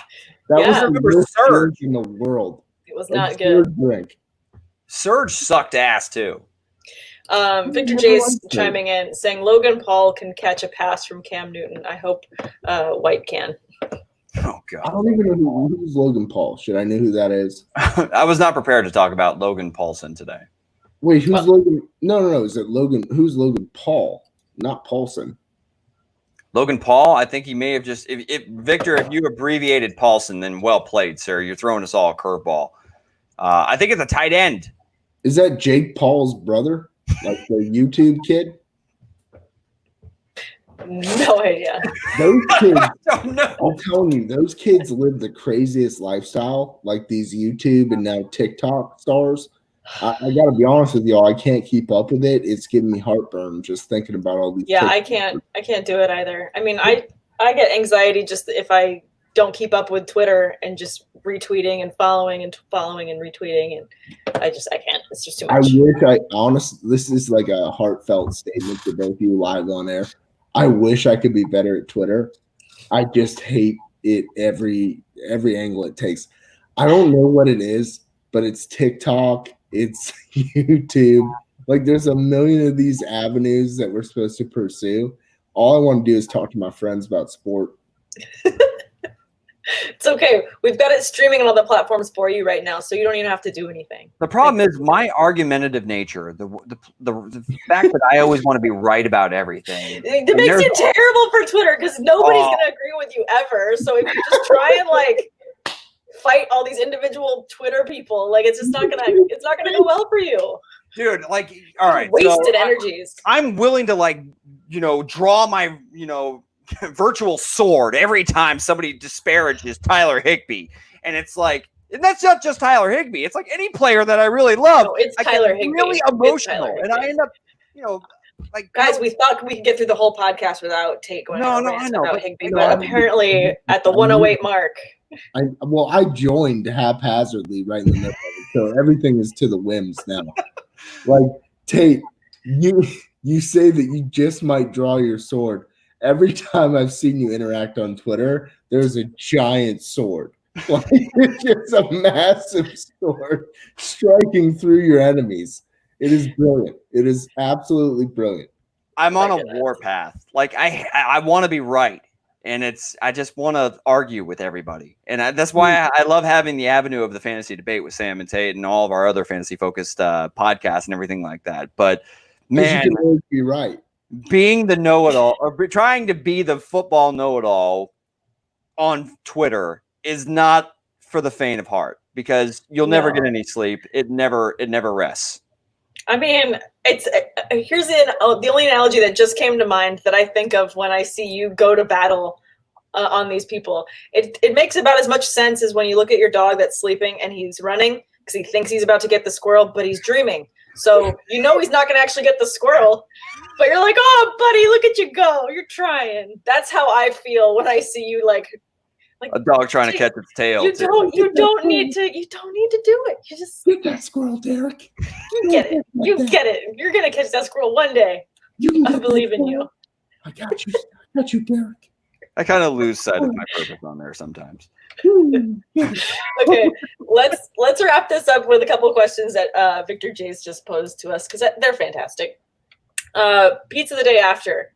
That was the worst drink in the world. It was not good. Drink. Surge sucked ass too. Victor J's chiming in saying Logan Paul can catch a pass from Cam Newton. I hope White can. Oh God! I don't even know who's Logan Paul. Should I know who that is? I was not prepared to talk about Logan Paulson today. Wait, who's Logan? No. Is it Logan? Who's Logan Paul? Not Paulson. Logan Paul. I think he may have just. If Victor, if you abbreviated Paulson, then well played, sir. You're throwing us all a curveball. I think it's a tight end. Is that Jake Paul's brother? Like the YouTube kid? No idea. Those kids, I don't know. I'm telling you, those kids live the craziest lifestyle, like these YouTube and now TikTok stars. I got to be honest with y'all, I can't keep up with it. It's giving me heartburn just thinking about all these. Yeah, I can't do it either. I mean, I get anxiety just if I don't keep up with Twitter and just retweeting and following and retweeting, and I can't. It's just too much. This is like a heartfelt statement to both you live on air. I wish I could be better at Twitter. I just hate it every angle it takes. I don't know what it is, but it's TikTok, it's YouTube. Like there's a million of these avenues that we're supposed to pursue. All I want to do is talk to my friends about sport. It's okay. We've got it streaming on all the platforms for you right now, so you don't even have to do anything. The problem is my argumentative nature, the fact that I always want to be right about everything. It makes it terrible for Twitter because nobody's going to agree with you ever. So if you just try and fight all these individual Twitter people, it's just not gonna go well for you. Dude, all right. Wasted energies. I'm willing to draw my, virtual sword every time somebody disparages Tyler Higbee. And it's and that's not just Tyler Higbee. It's any player that I really love. No, it's Tyler Higbee. Really emotional. And I end up, guys, we thought we could get through the whole podcast without Tate going on about Higbee, but apparently at the 108 mark. I joined haphazardly right in the middle of it, so everything is to the whims now. Tate, you say that you just might draw your sword. Every time I've seen you interact on Twitter, there's a giant sword. It's just a massive sword striking through your enemies. It is brilliant. It is absolutely brilliant. I'm on a warpath. I want to be right. And I just want to argue with everybody. And that's why I love having the avenue of the fantasy debate with Sam and Tate and all of our other fantasy focused podcasts and everything like that. But man, you can always be right. Being the know-it-all or trying to be the football know-it-all on Twitter is not for the faint of heart, because you'll never get any sleep. It never rests. I mean, here's the only analogy that just came to mind that I think of when I see you go to battle on these people. It makes about as much sense as when you look at your dog that's sleeping and he's running because he thinks he's about to get the squirrel, but he's dreaming. So he's not going to actually get the squirrel, but you're like, oh, buddy, look at you go. You're trying. That's how I feel when I see you like a dog trying to catch its tail. You don't need to do it. You just get that squirrel, Derek. You get it. You're gonna catch that squirrel one day. I believe in you. I got you. I got you, Derek. I kind of lose sight of my purpose on there sometimes. Okay, let's wrap this up with a couple of questions that Victor J's just posed to us, because they're fantastic. Pizza the day after,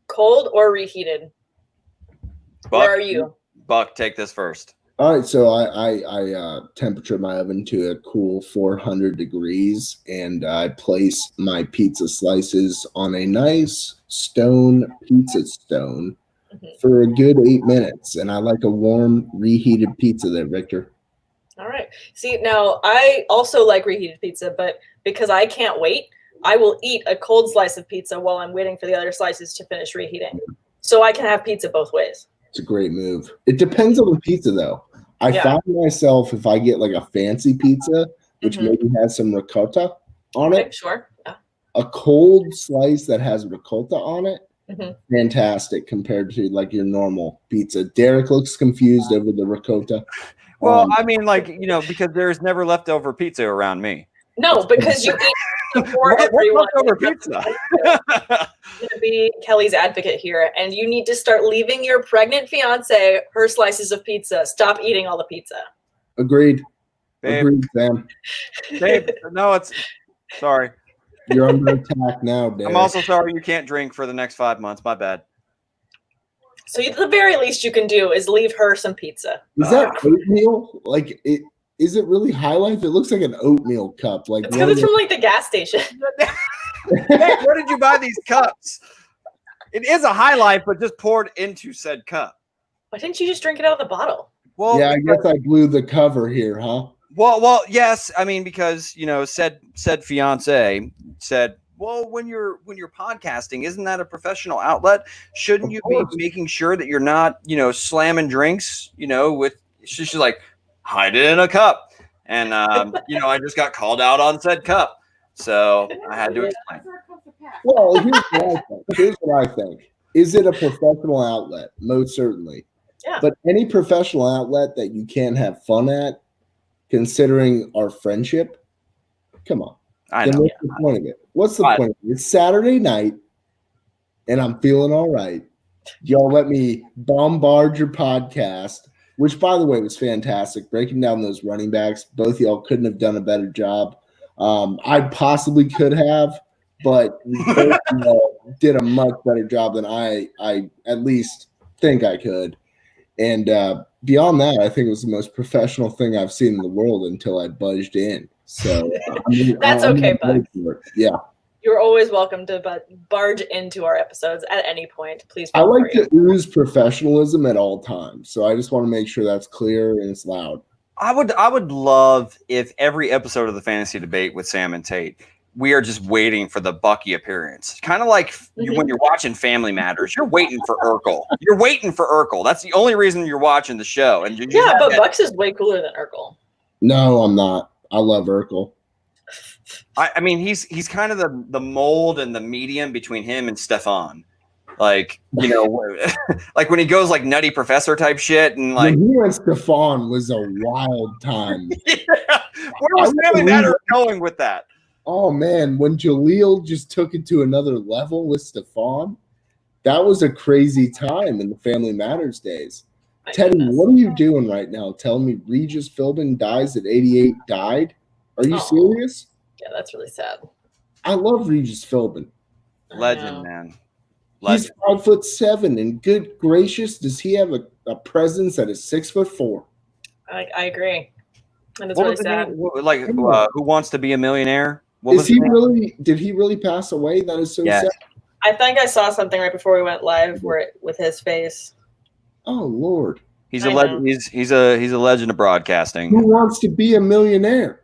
cold or reheated? Where are you? Buck, take this first. All right, so I temperature my oven to a cool 400 degrees, and I place my pizza slices on a nice stone pizza stone for a good 8 minutes, and I like a warm, reheated pizza there, Victor. All right. See, now I also like reheated pizza, but because I can't wait, I will eat a cold slice of pizza while I'm waiting for the other slices to finish reheating, so I can have pizza both ways. It's a great move. It depends on the pizza, though. I find myself, if I get like a fancy pizza, which maybe has some ricotta on it, a cold slice that has ricotta on it, fantastic compared to like your normal pizza. Derek looks confused over the ricotta. Well, I mean, because there's never leftover pizza around me. No, because you eat for everyone. Leftover pizza. I'm going to be Kelly's advocate here, and you need to start leaving your pregnant fiance her slices of pizza. Stop eating all the pizza. Agreed. Babe. Agreed, Sam. Babe, no, sorry. You're under attack now, Derek. I'm also sorry you can't drink for the next 5 months. My bad. So the very least you can do is leave her some pizza. Is that oatmeal? Like it? Is it really High Life? It looks like an oatmeal cup. Like it's because it's from like the gas station. Hey, where did you buy these cups? It is a High Life, but just poured into said cup. Why didn't you just drink it out of the bottle? Well, yeah, I guess I blew the cover here, huh? Well, yes. I mean, because said fiance said, well, when you're podcasting, isn't that a professional outlet? Shouldn't you be making sure that you're not, slamming drinks, with? She's like, hide it in a cup, and I just got called out on said cup, so I had to explain. Well, here's what I think. Is it a professional outlet? Most certainly. Yeah. But any professional outlet that you can have fun at, considering our friendship, come on. I know. What's the point of it? What's the point of it? It's Saturday night, and I'm feeling all right. Y'all let me bombard your podcast, which, by the way, was fantastic. Breaking down those running backs, both of y'all couldn't have done a better job. I possibly could have, but you both did a much better job than I at least think I could. And beyond that, I think it was the most professional thing I've seen in the world until I budged in. So that's okay, bud. Yeah. You're always welcome to barge into our episodes at any point. Please. I like to ooze professionalism at all times, so I just want to make sure that's clear and it's loud. I would love if every episode of the Fantasy Debate with Sam and Tate, we are just waiting for the Buckey appearance. Kind of like when you're watching Family Matters, you're waiting for Urkel. You're waiting for Urkel. That's the only reason you're watching the show. And but Bucks is way cooler than Urkel. No, I'm not. I love Urkel. I mean, he's kind of the mold and the medium between him and Stefan. Like, like when he goes like Nutty Professor type shit, and like when he and Stefan was a wild time. Yeah. Where was Family Matters going with that? Oh man, when Jaleel just took it to another level with Stefan, that was a crazy time in the Family Matters days. Teddy, what are you doing right now? Tell me Regis Philbin dies at 88, died? Are you serious? Yeah, that's really sad. I love Regis Philbin. Legend, man. He's 5'7", and good gracious, does he have a presence that is 6'4"? I agree. And it's What really was the sad. name? Like, Who Wants to Be a Millionaire? Is he really? Did he really pass away? That is so sad. I think I saw something right before we went live with his face. Oh Lord. He's a legend. He's a legend of broadcasting. Who Wants to Be a Millionaire?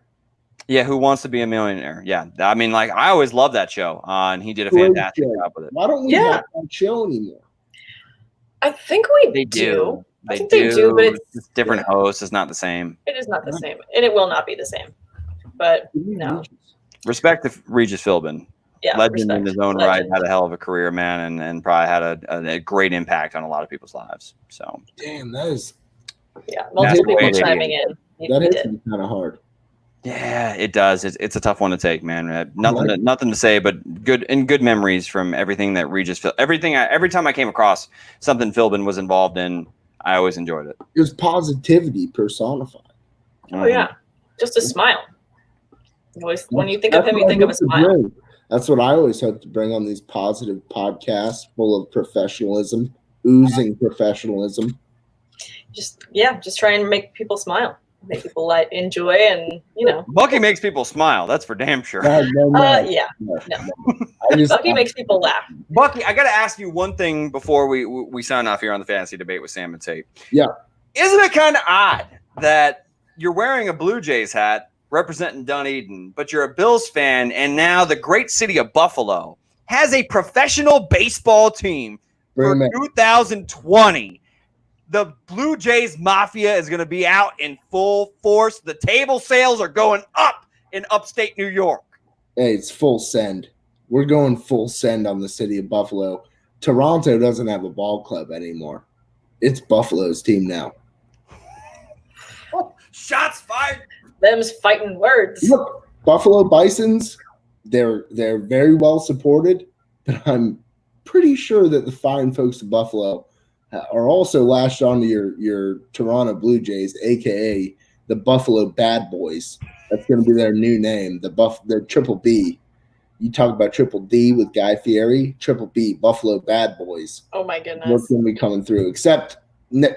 Yeah, Who Wants to Be a Millionaire? Yeah, I mean, like I always loved that show, and he did a fantastic job with it. Why don't we have that show anymore? I think they do. I think they do, but it's different hosts. It's not the same. It is not the same, and it will not be the same. But no. Respect to Regis Philbin. Yeah, legend in his own right, had a hell of a career, man, and probably had a great impact on a lot of people's lives. So damn, that is multiple people chiming in. That hits me kind of hard. Yeah, it does. It's a tough one to take, man. Nothing to say, but good memories from everything that Regis. Every time I came across something Philbin was involved in, I always enjoyed it. It was positivity personified. Oh yeah, just a smile. When you think of him, you think of a smile. That's what I always hope to bring on these positive podcasts full of professionalism, oozing professionalism. Just try and make people smile, make people enjoy, and Buckey makes people smile. That's for damn sure. No. Buckey makes people laugh. Buckey, I got to ask you one thing before we sign off here on the fantasy debate with Sam and Tate. Yeah, isn't it kind of odd that you're wearing a Blue Jays hat representing Dunedin, but you're a Bills fan, and now the great city of Buffalo has a professional baseball team for 2020. The Blue Jays Mafia is going to be out in full force. The table sales are going up in upstate New York. Hey, it's full send. We're going full send on the city of Buffalo. Toronto doesn't have a ball club anymore. It's Buffalo's team now. Shots fired. Them's fighting words. Look, Buffalo Bisons, they're very well supported, but I'm pretty sure that the fine folks of Buffalo are also lashed onto your Toronto Blue Jays, aka the Buffalo Bad Boys. That's going to be their new name, the Triple B. You talk about Triple D with Guy Fieri, Triple B, Buffalo Bad Boys. Oh my goodness. What's going to be coming through? Except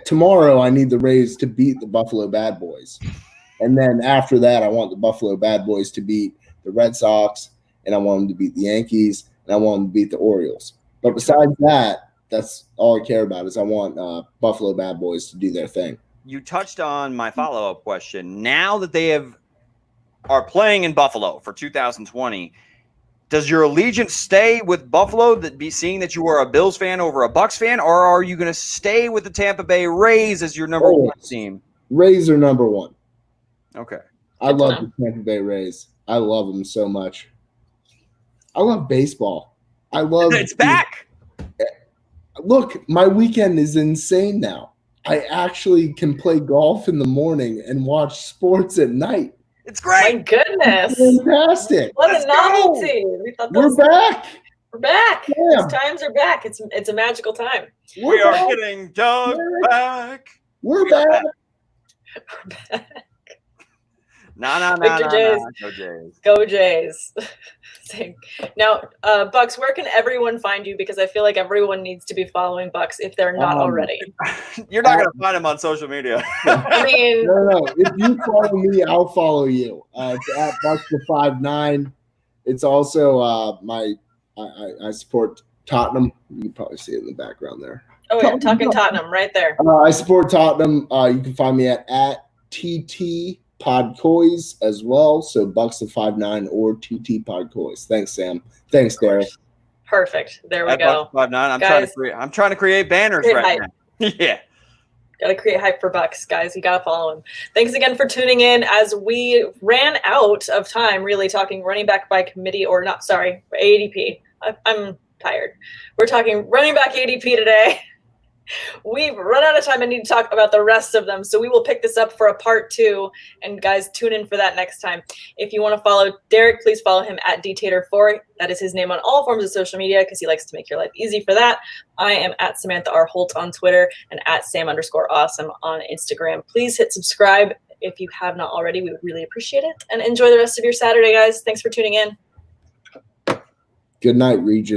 tomorrow, I need the Rays to beat the Buffalo Bad Boys. And then after that, I want the Buffalo Bad Boys to beat the Red Sox, and I want them to beat the Yankees, and I want them to beat the Orioles. But besides that, that's all I care about is I want Buffalo Bad Boys to do their thing. You touched on my follow-up question. Now that they are playing in Buffalo for 2020, does your allegiance stay with Buffalo, seeing that you are a Bills fan over a Bucs fan, or are you going to stay with the Tampa Bay Rays as your number one team? Rays are number one. Okay. I love the Tampa Bay Rays. I love them so much. I love baseball. It's back. Look, my weekend is insane now. I actually can play golf in the morning and watch sports at night. It's great. My goodness. It's fantastic. What a novelty. We're back. We're back. Damn. These times are back. It's a magical time. We are getting Doug back. We're back. We're back. No. Go Jays. Now, Bucks, where can everyone find you? Because I feel like everyone needs to be following Bucks if they're not already. You're not going to find him on social media. I mean, no. If you follow me, I'll follow you. It's at Bucks59. It's also I support Tottenham. You can probably see it in the background there. Oh yeah, talking Tottenham right there. I support Tottenham. You can find me at TT Podcoys as well. So Bucks59 or TT Podcoys. Thanks, Sam. Thanks, Derek. Perfect. There we go. Bucks59. I'm trying to create banners right now. Yeah. Gotta create hype for Bucks, guys. You gotta follow him. Thanks again for tuning in as we ran out of time really talking running back by committee ADP. I'm tired. We're talking running back ADP today. We've run out of time and need to talk about the rest of them. So we will pick this up for a part 2. And guys, tune in for that next time. If you want to follow Derek, please follow him at dtater4. That is his name on all forms of social media because he likes to make your life easy for that. I am at Samantha R. Holt on Twitter and at Sam_awesome on Instagram. Please hit subscribe if you have not already. We would really appreciate it. And enjoy the rest of your Saturday, guys. Thanks for tuning in. Good night, Regis.